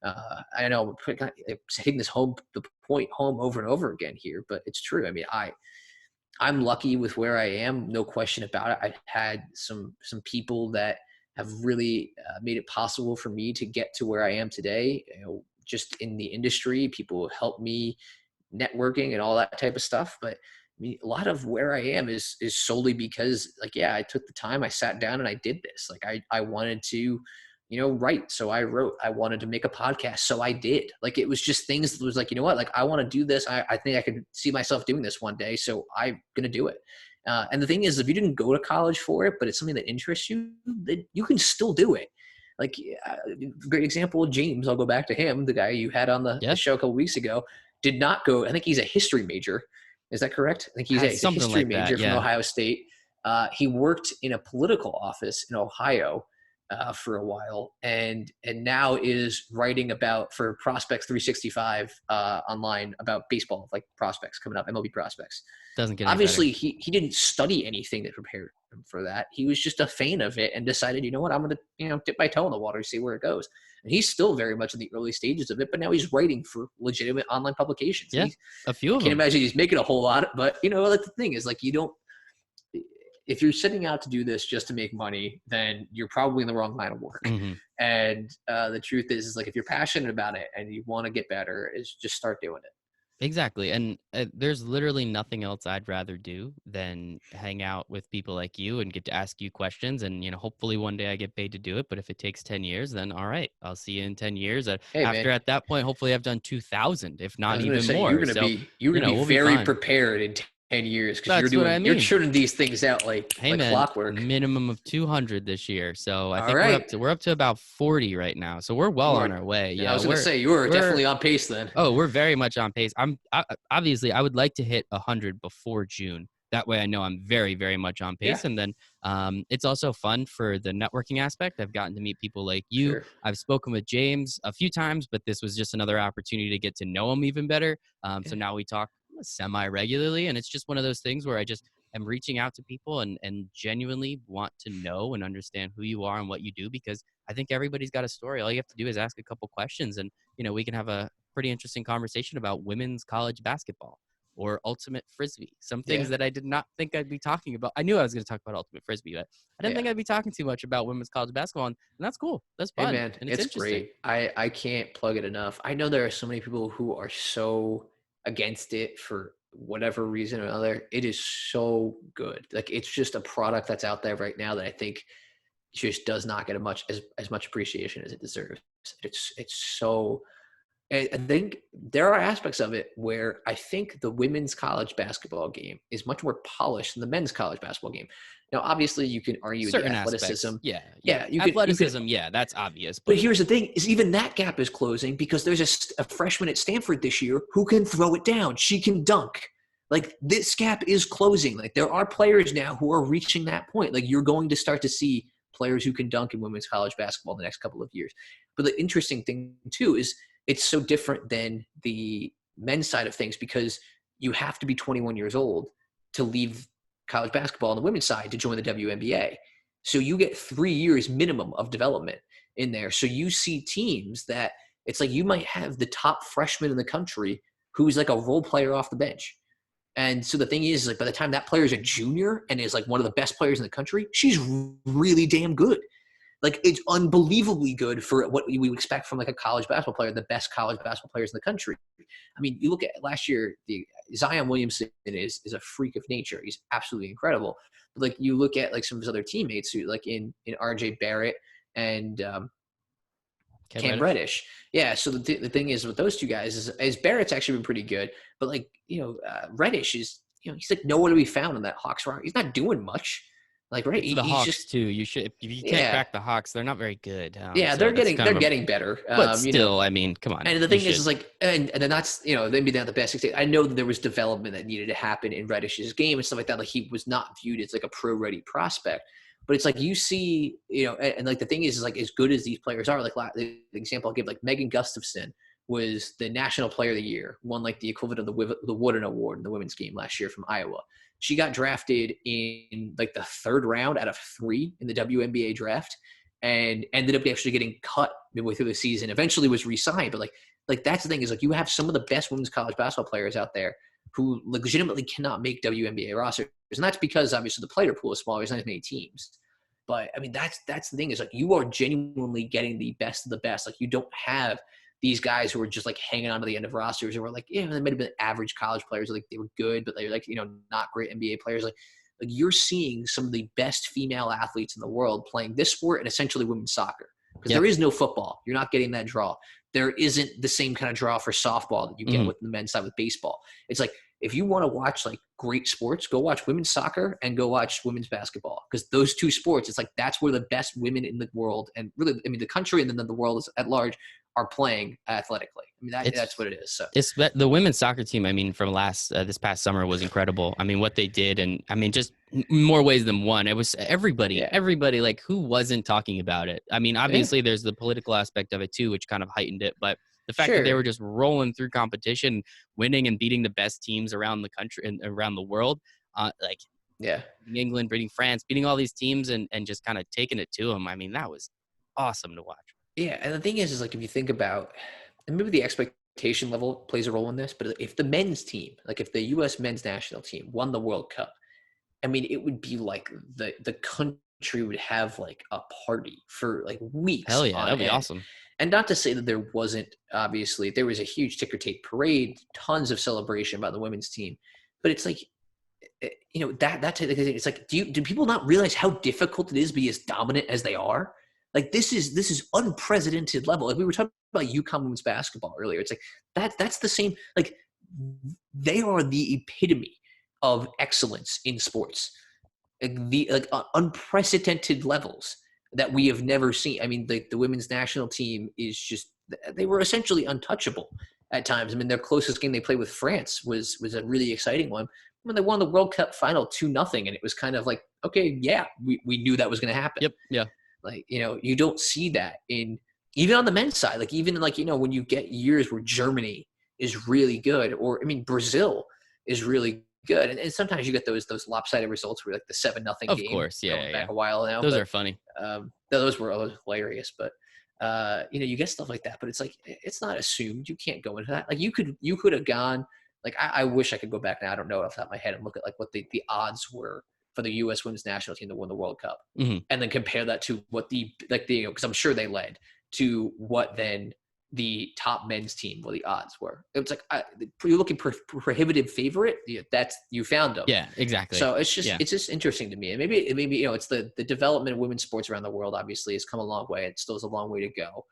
I know I'm hitting the point home over and over again here, but it's true. I mean, I'm lucky with where I am, no question about it. I've had some people that have really made it possible for me to get to where I am today. Just in the industry, people help me networking and all that type of stuff. But I mean, a lot of where I am is solely because, like, yeah, I took the time, I sat down and I did this. Like, I wanted to, write. So I wrote. I wanted to make a podcast. So I did. Like, it was just things that was like, you know what, like, I want to do this. I think I could see myself doing this one day. So I'm going to do it. And the thing is, if you didn't go to college for it, but it's something that interests you, then you can still do it. Like, great example, James, I'll go back to him, the guy you had on the show a couple weeks ago, did not go. I think he's a history major. Is that correct? I think he's a history major from Ohio State. He worked in a political office in Ohio for a while, and now is writing for Prospects 365 online about baseball, like prospects coming up, MLB prospects. Doesn't get obviously he didn't study anything that prepared him for that. He was just a fan of it and decided, you know what, I'm going to dip my toe in the water, see where it goes. And he's still very much in the early stages of it, but now he's writing for legitimate online publications. Yeah, a few of them. I can't imagine he's making a whole lot, but like, the thing is, like, if you're setting out to do this just to make money, then you're probably in the wrong line of work. Mm-hmm. And the truth is like, if you're passionate about it and you want to get better, is just start doing it. Exactly. And there's literally nothing else I'd rather do than hang out with people like you and get to ask you questions. And, hopefully one day I get paid to do it. But if it takes 10 years, then all right, I'll see you in 10 years. At that point, hopefully I've done 2,000, if not even more. You're going to be very prepared in 10 years, because you're churning these things out like clockwork. Minimum of 200 this year. So I think we're up to about 40 right now. So we're well on our way. Yeah, I was going to say you're definitely on pace then. Oh, we're very much on pace. Obviously I would like to hit 100 before June. That way I know I'm very, very much on pace. Yeah. And then it's also fun for the networking aspect. I've gotten to meet people like you. Sure. I've spoken with James a few times, but this was just another opportunity to get to know him even better. So now we talk semi-regularly, and it's just one of those things where I just am reaching out to people and genuinely want to know and understand who you are and what you do, because I think everybody's got a story. All you have to do is ask a couple questions, and we can have a pretty interesting conversation about women's college basketball or ultimate Frisbee, some things that I did not think I'd be talking about. I knew I was going to talk about ultimate Frisbee, but I didn't think I'd be talking too much about women's college basketball, and that's cool. That's fun. Hey man, and it's great. I can't plug it enough. I know there are so many people who are so against it for whatever reason or another. It is so good. Like, it's just a product that's out there right now that I think just does not get as much appreciation as it deserves. It's so, I think there are aspects of it where I think the women's college basketball game is much more polished than the men's college basketball game. Now, obviously, you can argue with athleticism. Athleticism, that's obvious. But here's the thing: is even that gap is closing, because there's a freshman at Stanford this year who can throw it down. She can dunk. Like this gap is closing. Like there are players now who are reaching that point. Like you're going to start to see players who can dunk in women's college basketball in the next couple of years. But the interesting thing too is it's so different than the men's side of things because you have to be 21 years old to leave college basketball on the women's side to join the WNBA. So you get 3 years minimum of development in there. So you see teams that it's like you might have the top freshman in the country who's like a role player off the bench. And so the thing is like by the time that player is a junior and is like one of the best players in the country, she's really damn good. Like it's unbelievably good for what we would expect from like a college basketball player, the best college basketball players in the country. I mean, you look at last year, the Zion Williamson is a freak of nature. He's absolutely incredible. But like you look at like some of his other teammates who like in RJ Barrett and Cam Reddish. Yeah. So the thing is with those two guys is Barrett's actually been pretty good, but like, Reddish is, he's like nowhere to be found in that Hawks roster. He's not doing much. Like, right. It's the Hawks just, too. You should, if you can't crack the Hawks, they're not very good. So they're getting better. But still, I mean, come on. And the thing is like, and then that's, maybe not the best extent. I know that there was development that needed to happen in Reddish's game and stuff like that. Like he was not viewed as like a pro ready prospect. But it's like you see, and like the thing is like as good as these players are, like the example I'll give, like Megan Gustafson was the National Player of the Year, won like the equivalent of the Wooden Award in the women's game last year from Iowa. She got drafted in like the third round out of 3 in the WNBA draft and ended up actually getting cut midway through the season. Eventually was re-signed, but like that's the thing is like you have some of the best women's college basketball players out there who legitimately cannot make WNBA rosters. And that's because obviously the player pool is smaller. There's not as many teams. But I mean, that's the thing is like you are genuinely getting the best of the best. Like you don't have these guys who are just like hanging on to the end of rosters or like, they might have been average college players. Like they were good, but they were like, not great NBA players. Like you're seeing some of the best female athletes in the world playing this sport and essentially women's soccer because there is no football. You're not getting that draw. There isn't the same kind of draw for softball that you get with the men's side with baseball. It's like, if you want to watch like great sports, go watch women's soccer and go watch women's basketball because those two sports, it's like that's where the best women in the world and really, I mean, the country and then the world at large are playing athletically. I mean, that's what it is. So it's the women's soccer team. I mean, from this past summer was incredible. I mean, what they did, and I mean, just more ways than one. It was everybody, like who wasn't talking about it. I mean, obviously there's the political aspect of it too, which kind of heightened it, but the fact that they were just rolling through competition, winning and beating the best teams around the country and around the world, beating England, beating France, beating all these teams and just kind of taking it to them. I mean, that was awesome to watch. Yeah, and the thing is like if you think about, and maybe the expectation level plays a role in this, but if the men's team, like if the U.S. men's national team won the World Cup, I mean, it would be like the country would have like a party for like weeks. Hell yeah, that'd be awesome. And not to say that there wasn't, obviously, there was a huge ticker tape parade, tons of celebration by the women's team. But it's like, it's like, do people not realize how difficult it is to be as dominant as they are? Like this is unprecedented level. Like we were talking about UConn women's basketball earlier. It's like that's the same. Like they are the epitome of excellence in sports. Like unprecedented levels that we have never seen. I mean, the women's national team is just, they were essentially untouchable at times. I mean, their closest game they played with France was a really exciting one. When they won the World Cup final 2-0, and it was kind of like, okay, yeah, we knew that was going to happen. Yep. Yeah. Like, you don't see that even on the men's side. Like even like, when you get years where Germany is really good, or I mean, Brazil is really good. And sometimes you get those lopsided results where like the 7-0 game. Of course, yeah. Back a while now. Those are funny. Those were hilarious, but you get stuff like that. But it's like it's not assumed. You can't go into that. Like you could have gone. Like I wish I could go back now. I don't know off the top of my head and look at like what the odds were for the U.S. women's national team to win the World Cup, and then compare that to what because I'm sure they led to what then the top men's team, what the odds were. It's like you're looking prohibitive favorite. You found them. Yeah, exactly. So it's just interesting to me, and maybe it's the development of women's sports around the world. Obviously, has come a long way. It still has a long way to go.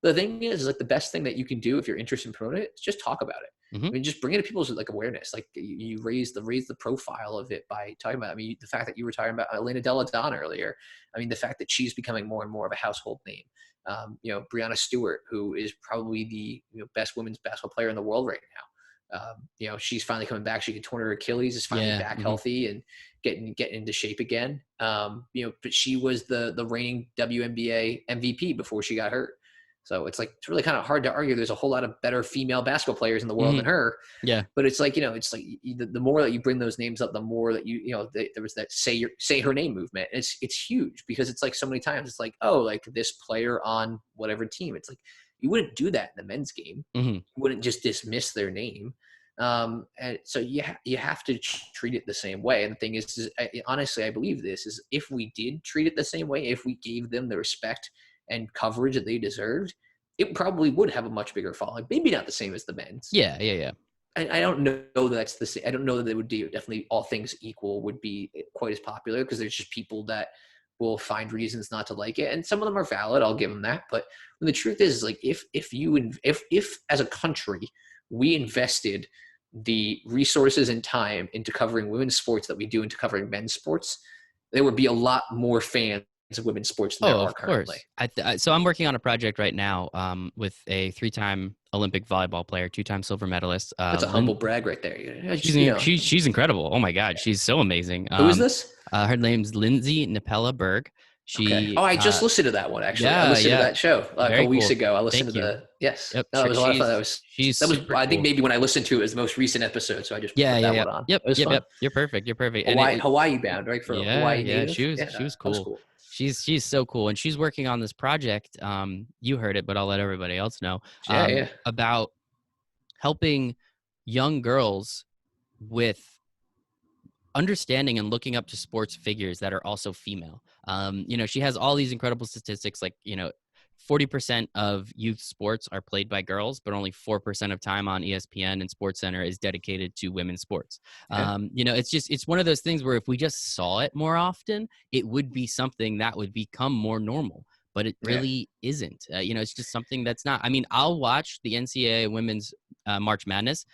The thing is like the best thing that you can do if you're interested in promoting it is just talk about it. I mean, just bring it to people's like awareness. Like you raise the profile of it by talking about. I mean, the fact that you were talking about Elena Delle Donne earlier. I mean, the fact that she's becoming more and more of a household name. Brianna Stewart, who is probably the best women's basketball player in the world right she's finally coming back. She had torn her Achilles, is finally back healthy and getting into shape again. But she was the reigning WNBA MVP before she got hurt. So it's really kind of hard to argue. There's a whole lot of better female basketball players in the world than her. Yeah. But it's the more that you bring those names up, the more that there was that say her name movement. And it's huge because it's so many times it's this player on whatever team. It's you wouldn't do that in the men's game. Mm-hmm. You wouldn't just dismiss their name. And so you have to treat it the same way. And the thing is honestly, I believe this is if we did treat it the same way, if we gave them the respect and coverage that they deserved, it probably would have a much bigger following. Maybe not the same as the men's. Yeah. I don't know that that's the same. I don't know that they would do definitely all things equal would be quite as popular because there's just people that will find reasons not to like it, and some of them are valid. I'll give them that. But the truth is, if as a country we invested the resources and time into covering women's sports that we do into covering men's sports, there would be a lot more fans of women's sports than there are currently. So I'm working on a project right now with a 3-time Olympic volleyball player, 2-time silver medalist. That's a humble brag right there. She's incredible. Oh my God, she's so amazing. Who is this? Her name's Lindsay Napella Berg. Okay. Oh, I just listened to that one actually. I listened to that show a couple weeks ago. I listened to yes. Yep. No, it was a lot of fun. That was cool. I think maybe when I listened to it was the most recent episode, so I just put that one on. Yep. You're perfect. Hawaii bound, right? For Hawaii. Yeah, she was cool. She's so cool, and she's working on this project. You heard it, but I'll let everybody else know. About helping young girls with understanding and looking up to sports figures that are also female. She has all these incredible statistics, 40% of youth sports are played by girls, but only 4% of time on ESPN and SportsCenter is dedicated to women's sports. Yeah. It's one of those things where if we just saw it more often, it would be something that would become more normal, but it really isn't. It's just something that's not. I mean, I'll watch the NCAA women's March Madness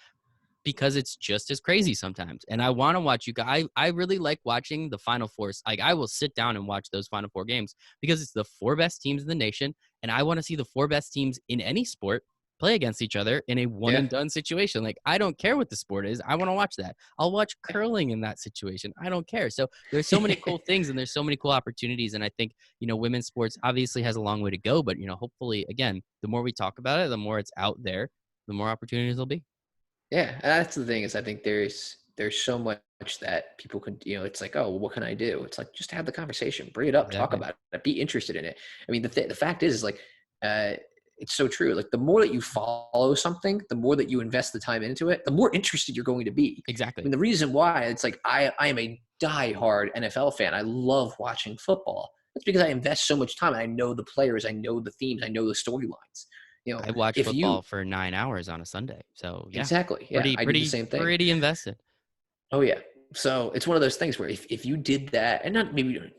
because it's just as crazy sometimes. And I want to watch you guys. I really like watching the Final Fours. I will sit down and watch those Final Four games because it's the 4 best teams in the nation. And I want to see the 4 best teams in any sport play against each other in a one and done situation. I don't care what the sport is. I want to watch that. I'll watch curling in that situation. I don't care. So there's so many cool things and there's so many cool opportunities. And I think, women's sports obviously has a long way to go, but hopefully again, the more we talk about it, the more it's out there, the more opportunities there'll be. Yeah, and that's the thing is I think there's so much that people can, it's oh, well, what can I do? It's just have the conversation, bring it up, talk about it, be interested in it. I mean, the fact is it's so true. The more that you follow something, the more that you invest the time into it, the more interested you're going to be. Exactly. I mean, the reason why it's I am a diehard NFL fan. I love watching football. That's because I invest so much time. And I know the players, I know the themes, I know the storylines. I watch football for 9 hours on a Sunday. So yeah, exactly. Yeah, I do the same thing. Pretty invested. Oh yeah. So it's one of those things where if you did that, and I'm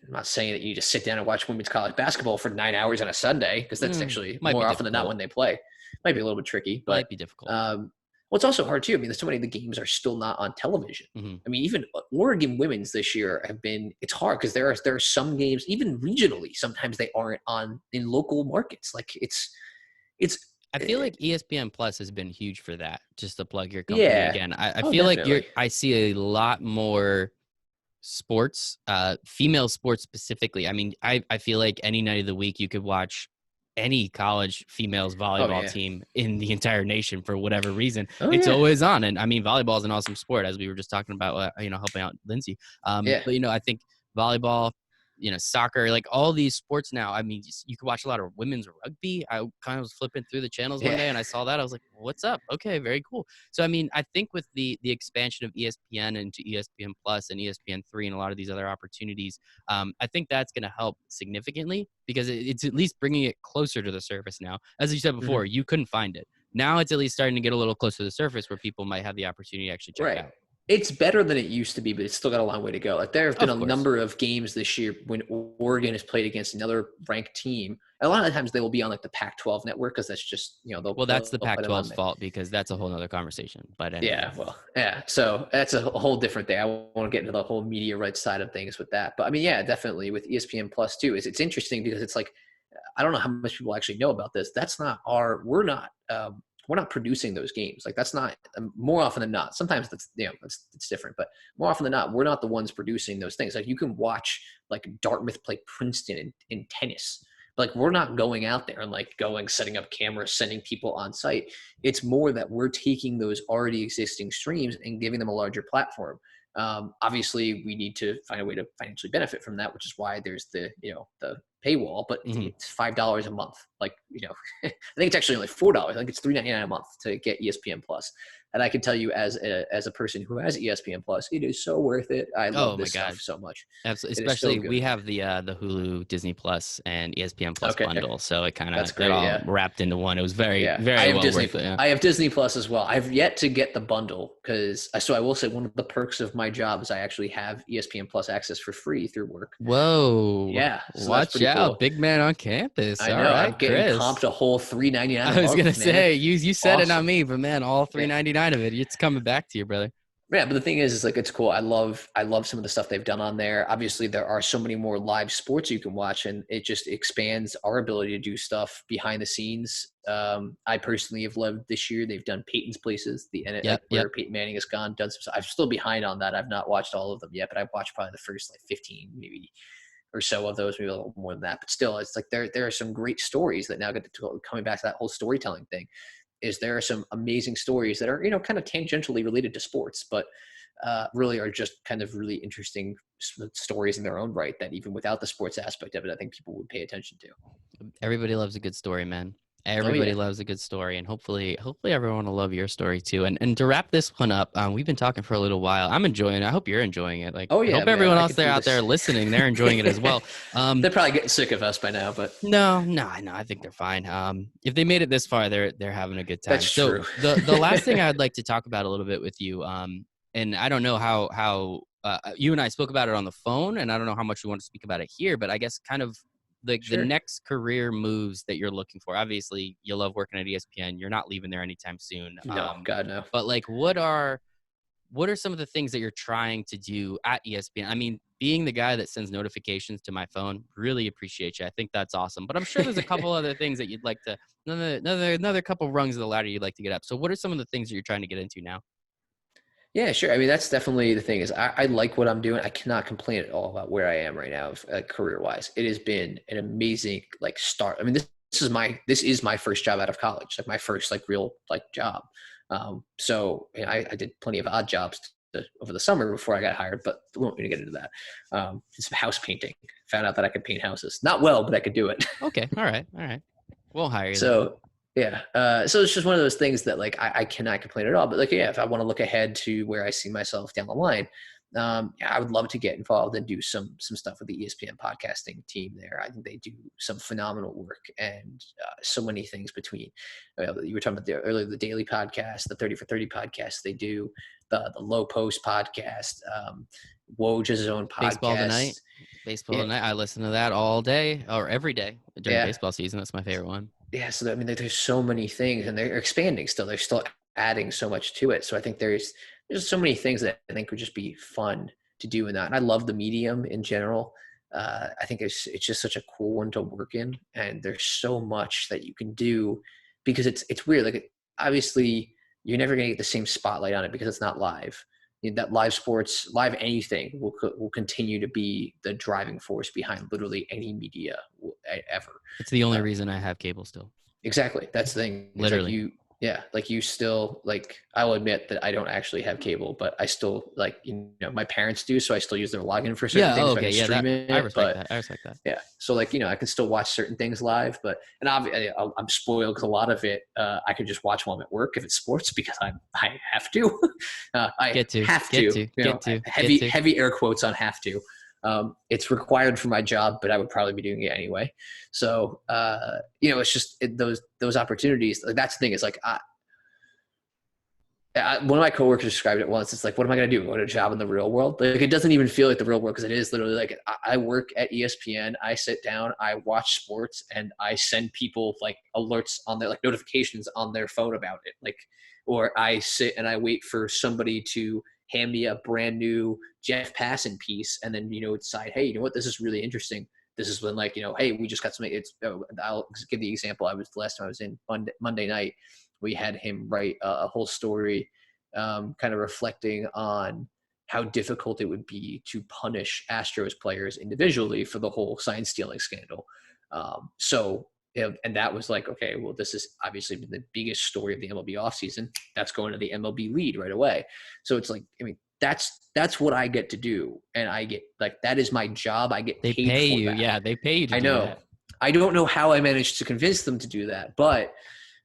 not saying that you just sit down and watch women's college basketball for 9 hours on a Sunday, because that's actually more often than not when they play. Might be a little bit tricky, but might be difficult. Well, it's also hard too. I mean, there's so many of the games are still not on television. Mm-hmm. I mean, even Oregon women's this year it's hard because there are some games, even regionally, sometimes they aren't on in local markets. I feel like ESPN Plus has been huge for that. Just to plug your company again, I feel definitely. I see a lot more sports, female sports specifically. I mean, I feel like any night of the week you could watch any college females volleyball team in the entire nation for whatever reason. It's always on, and I mean, volleyball is an awesome sport, as we were just talking about. Helping out Lindsay. But I think volleyball, soccer, all these sports now. I mean, you could watch a lot of women's rugby. I kind of was flipping through the channels one day and I saw that. I was like, what's up? Okay, very cool. So, I mean, I think with the expansion of ESPN into ESPN Plus and ESPN3 and a lot of these other opportunities, I think that's going to help significantly because it's at least bringing it closer to the surface now. As you said before, you couldn't find it. Now it's at least starting to get a little closer to the surface where people might have the opportunity to actually check it out. It's better than it used to be, but it's still got a long way to go. There have been a number of games this year when Oregon has played against another ranked team. A lot of the times they will be on the Pac-12 network because that's just, that's the Pac-12's fault because that's a whole nother conversation. But anyway. So that's a whole different thing. I won't get into the whole media rights side of things with that. But I mean, definitely with ESPN Plus too, it's interesting because it's I don't know how much people actually know about this. That's not we're not we're not producing those games. Like that's not more often than not. Sometimes that's, it's different, but more often than not, we're not the ones producing those things. Like you can watch like Dartmouth play Princeton in tennis. Like we're not going out there and like setting up cameras, sending people on site. It's more that we're taking those already existing streams and giving them a larger platform. Obviously we need to find a way to financially benefit from that, which is why there's the paywall, but it's $5 a month. Like, I think it's actually only $4. I think it's $3.99 a month to get ESPN Plus. And I can tell you as a person who has ESPN Plus, it is so worth it. I love this stuff so much. Absolutely. Especially we have the Hulu, Disney Plus, and ESPN Plus bundle. So it kind of all wrapped into one. It was very well worth it. Yeah. I have Disney Plus as well. I've yet to get the bundle because I will say one of the perks of my job is I actually have ESPN Plus access for free through work. Whoa. Yeah. So watch out. Cool. Big man on campus. I know. All right, I'm getting comped a whole $3.99. I was going to say, you said awesome. It, not me, but man, all $3.99 of it, it's coming back to you, brother. Yeah, but the thing is like it's cool. I love some of the stuff they've done on there. Obviously, there are so many more live sports you can watch, and it just expands our ability to do stuff behind the scenes. I personally have loved this year. They've done Peyton's Places, where Peyton Manning has gone, done some stuff. I'm still behind on that. I've not watched all of them yet, but I've watched probably the first 15 maybe or so of those, maybe a little more than that. But still, it's like there are some great stories that now get to coming back to that whole storytelling thing. There are some amazing stories that are, kind of tangentially related to sports, but really are just kind of really interesting stories in their own right that even without the sports aspect of it, I think people would pay attention to. Everybody loves a good story, man. Everybody loves a good story, and hopefully everyone will love your story too. And to wrap this one up, we've been talking for a little while. I'm enjoying it. I hope you're enjoying it. Like, I hope everyone else out there listening, they're enjoying it as well. They're probably getting sick of us by now, but no, I think they're fine. If they made it this far, they're having a good time. That's true. The last thing I'd like to talk about a little bit with you, and I don't know how you and I spoke about it on the phone, and I don't know how much you want to speak about it here, but I guess kind of the next career moves that you're looking for. Obviously, you love working at ESPN. You're not leaving there anytime soon. No, God, no. But like, what are some of the things that you're trying to do at ESPN? I mean, being the guy that sends notifications to my phone, really appreciate you. I think that's awesome. But I'm sure there's a couple other things that you'd like to, another couple rungs of the ladder you'd like to get up. So what are some of the things that you're trying to get into now? Yeah, sure. I mean, that's definitely the thing is I like what I'm doing. I cannot complain at all about where I am right now, career-wise. It has been an amazing start. I mean, this is my first job out of college, my first real job. So I did plenty of odd jobs over the summer before I got hired, but we won't get into that. It's house painting. Found out that I could paint houses. Not well, but I could do it. Okay. All right. We'll hire you. So yeah. So it's just one of those things that I cannot complain at all. But if I want to look ahead to where I see myself down the line, I would love to get involved and do some stuff with the ESPN podcasting team there. I think they do some phenomenal work and so many things between. You were talking about earlier the daily podcast, the 30 for 30 podcast. They do the Low Post podcast, Woj's own podcast. Baseball Tonight. I listen to that all day or every day during baseball season. That's my favorite one. Yeah, so I mean, there's so many things, and they're expanding still. They're still adding so much to it. So I think there's so many things that I think would just be fun to do in that. And I love the medium in general. I think it's just such a cool one to work in, and there's so much that you can do because it's weird. Obviously, you're never going to get the same spotlight on it because it's not live. That live sports, live anything will continue to be the driving force behind literally any media ever. It's the only reason I have cable still. Exactly. That's the thing. Literally. You still I will admit that I don't actually have cable, but I still my parents do, so I still use their login for certain things. Okay, I respect that. Yeah, so I can still watch certain things live, and obviously I'm spoiled because a lot of it I could just watch while I'm at work if it's sports because I have to. Heavy air quotes on have to. It's required for my job, but I would probably be doing it anyway. So, it's just those opportunities. That's the thing is one of my coworkers described it once. It's what am I going to do? Go to a job in the real world? It doesn't even feel like the real world because it is literally I work at ESPN. I sit down, I watch sports, and I send people alerts on their notifications on their phone about it. Or I sit and I wait for somebody to hand me a brand new Jeff Passan piece and then, decide, hey, you know what, this is really interesting. This is when hey, we just got something. I'll give the example. The last time I was in Monday night, We had him write a whole story kind of reflecting on how difficult it would be to punish Astros players individually for the whole sign stealing scandal. And that was like, okay, well, this is obviously the biggest story of the MLB offseason. That's going to the MLB lead right away. So it's like, I mean, that's what I get to do. And I get like, that is my job. I get They paid pay for you. that. Yeah, they pay you to I do know. that. I don't know how I managed to convince them to do that, but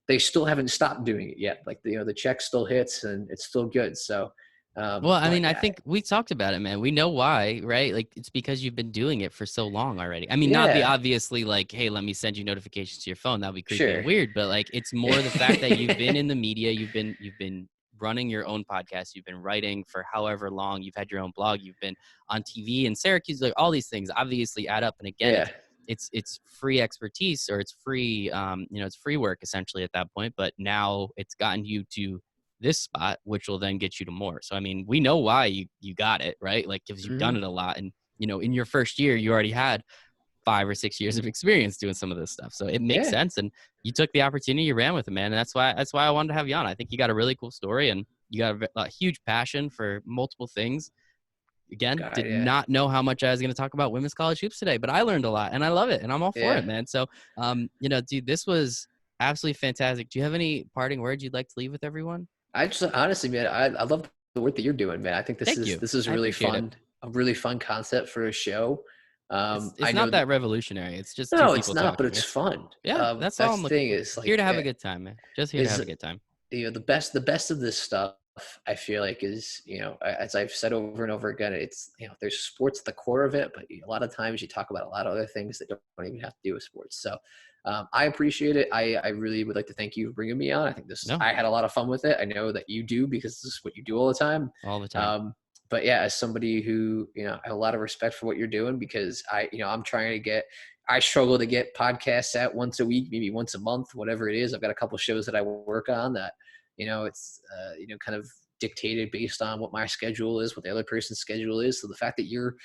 they still haven't stopped doing it yet. Like, the check still hits and it's still good. So, well, I mean, I think we talked about it, man. We know why, right? Like, it's because you've been doing it for so long already. I mean, not the obviously like, hey, let me send you notifications to your phone. That'd be creepy and weird. But like, it's more the fact that you've been in the media, you've been running your own podcast, you've been writing for however long, you've had your own blog, you've been on TV in Syracuse. Like, all these things obviously add up. And again, it's free expertise, or it's free, it's free work essentially at that point. But now it's gotten you to this spot, which will then get you to more. So, I mean, we know why you got it, right? Like, because you've done it a lot. And, in your first year, you already had 5 or 6 years of experience doing some of this stuff. So it makes sense. And you took the opportunity, you ran with it, man. And that's why I wanted to have you on. I think you got a really cool story, and you got a huge passion for multiple things. Again, not know how much I was going to talk about women's college hoops today, but I learned a lot and I love it, and I'm all for it, man. So, dude, this was absolutely fantastic. Do you have any parting words you'd like to leave with everyone? I just honestly, man, I love the work that you're doing, man. I think this is really fun, a really fun concept for a show. It's not that revolutionary. It's just no, it's not, but it's fun. Yeah, that's all I'm looking for. Is like, here to have a good time, man. Just here to have a good time. The best of this stuff, I feel like, is, as I've said over and over again, it's, there's sports at the core of it, but a lot of times you talk about a lot of other things that don't even have to do with sports. So I appreciate it. I really would like to thank you for bringing me on. I think I had a lot of fun with it. I know that you do, because this is what you do all the time. All the time. But yeah, as somebody who, I have a lot of respect for what you're doing, because I'm trying to I struggle to get podcasts out once a week, maybe once a month, whatever it is. I've got a couple shows that I work on that, it's, kind of dictated based on what my schedule is, what the other person's schedule is. So the fact that you're,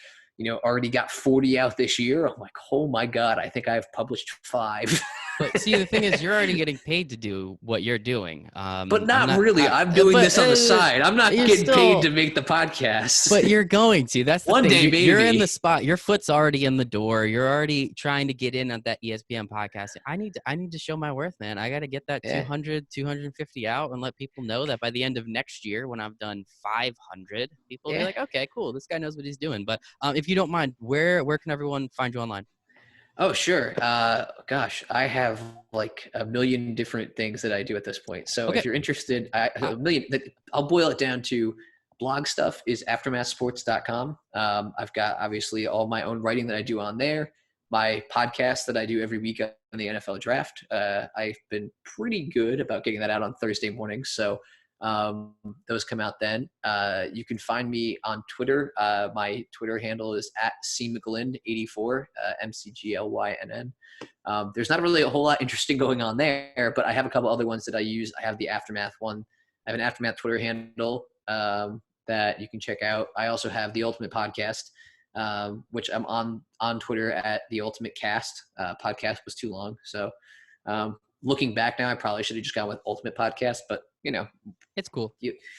already got 40 out this year, I'm like, oh my God, I think I've published 5. But see, the thing is, you're already getting paid to do what you're doing. But not really. I'm doing this on the side. I'm not getting paid to make the podcast. But you're going to. That's the one thing. day, maybe. You're in the spot. Your foot's already in the door. You're already trying to get in on that ESPN podcast. I need to show my worth, man. I got to get that 200, 250 out and let people know that by the end of next year, when I've done 500, people will be like, okay, cool. This guy knows what he's doing. But if you don't mind, where can everyone find you online? Oh, sure. Gosh, I have like a million different things that I do at this point. So if you're interested, I'll boil it down to blog stuff is aftermathsports.com. I've got obviously all my own writing that I do on there. My podcast that I do every week on the NFL draft. I've been pretty good about getting that out on Thursday mornings. So those come out then. You can find me on Twitter. My Twitter handle is @CMcGlynn84, McGlynn. There's not really a whole lot interesting going on there, but I have a couple other ones that I use. I have the Aftermath one. I have an Aftermath Twitter handle that you can check out. I also have the Ultimate Podcast, which I'm on Twitter at the Ultimate Cast. Podcast was too long, so looking back now, I probably should have just gone with Ultimate Podcast, but it's cool.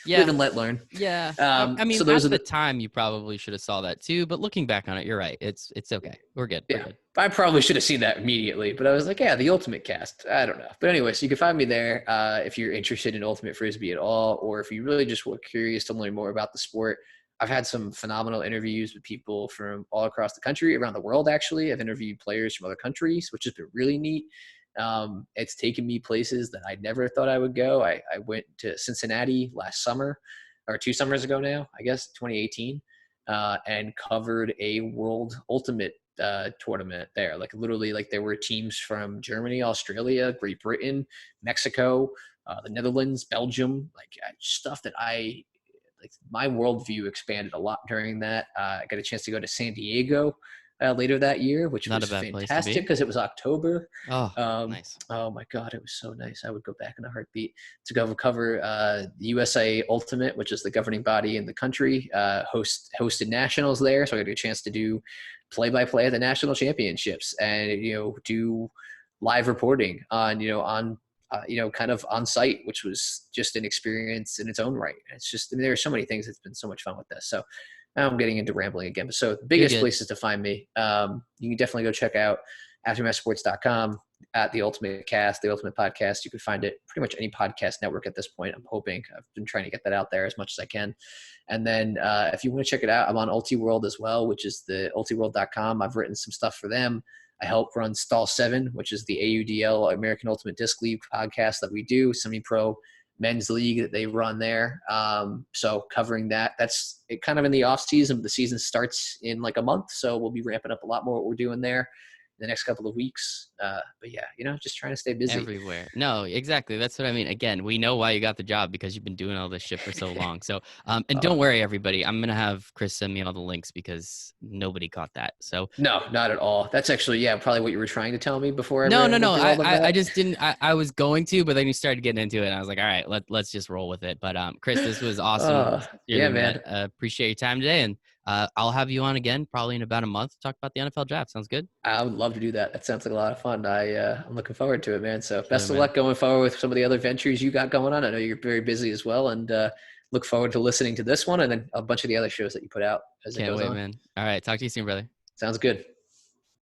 Live and let learn. Yeah. I mean, so those at the time, you probably should have saw that too, but looking back on it, you're right. It's okay. We're good. Yeah. We're good. I probably should have seen that immediately, but I was like, the Ultimate Cast. I don't know. But anyway, so you can find me there if you're interested in Ultimate Frisbee at all, or if you really just were curious to learn more about the sport. I've had some phenomenal interviews with people from all across the country, around the world, actually. I've interviewed players from other countries, which has been really neat. It's taken me places that I never thought I would go. I went to Cincinnati last summer, or 2 summers ago now, I guess, 2018, and covered a World Ultimate tournament there. Like, literally, like, there were teams from Germany, Australia, Great Britain, Mexico, the Netherlands, Belgium, like stuff that my worldview expanded a lot during that. I got a chance to go to San Diego later that year, which was fantastic because it was October. Oh, nice. Oh my God, it was so nice. I would go back in a heartbeat to go cover the USA Ultimate, which is the governing body in the country, hosted nationals there. So I got a chance to do play-by-play at the national championships and, do live reporting on kind of on site, which was just an experience in its own right. It's just, I mean, there are so many things. It's been so much fun with this. So now I'm getting into rambling again. But so the biggest places to find me, you can definitely go check out aftermathsports.com, at the Ultimate Cast, the Ultimate Podcast. You can find it pretty much any podcast network at this point. I'm hoping. I've been trying to get that out there as much as I can. And then if you want to check it out, I'm on UltiWorld as well, which is the ultiworld.com. I've written some stuff for them. I help run Stall 7, which is the AUDL, American Ultimate Disc League podcast that we do, semi-pro men's league that they run there. So covering that, that's it kind of in the off season. The season starts in like a month. So we'll be ramping up a lot more what we're doing there the next couple of weeks. But yeah, just trying to stay busy everywhere. No, exactly. That's what I mean. Again, we know why you got the job, because you've been doing all this shit for so long. So, and don't worry, everybody. I'm going to have Chris send me all the links because nobody caught that. So no, not at all. That's actually, probably what you were trying to tell me before. No. I just didn't, I was going to, but then you started getting into it and I was like, all right, let's just roll with it. But, Chris, this was awesome. Yeah, man. Appreciate your time today. And, I'll have you on again probably in about a month to talk about the NFL draft. Sounds good? I would love to do that. That sounds like a lot of fun. I'm looking forward to it, man. So best of luck going forward with some of the other ventures you got going on. I know you're very busy as well, and look forward to listening to this one and then a bunch of the other shows that you put out as it goes on. Can't wait, man. All right. Talk to you soon, brother. Sounds good.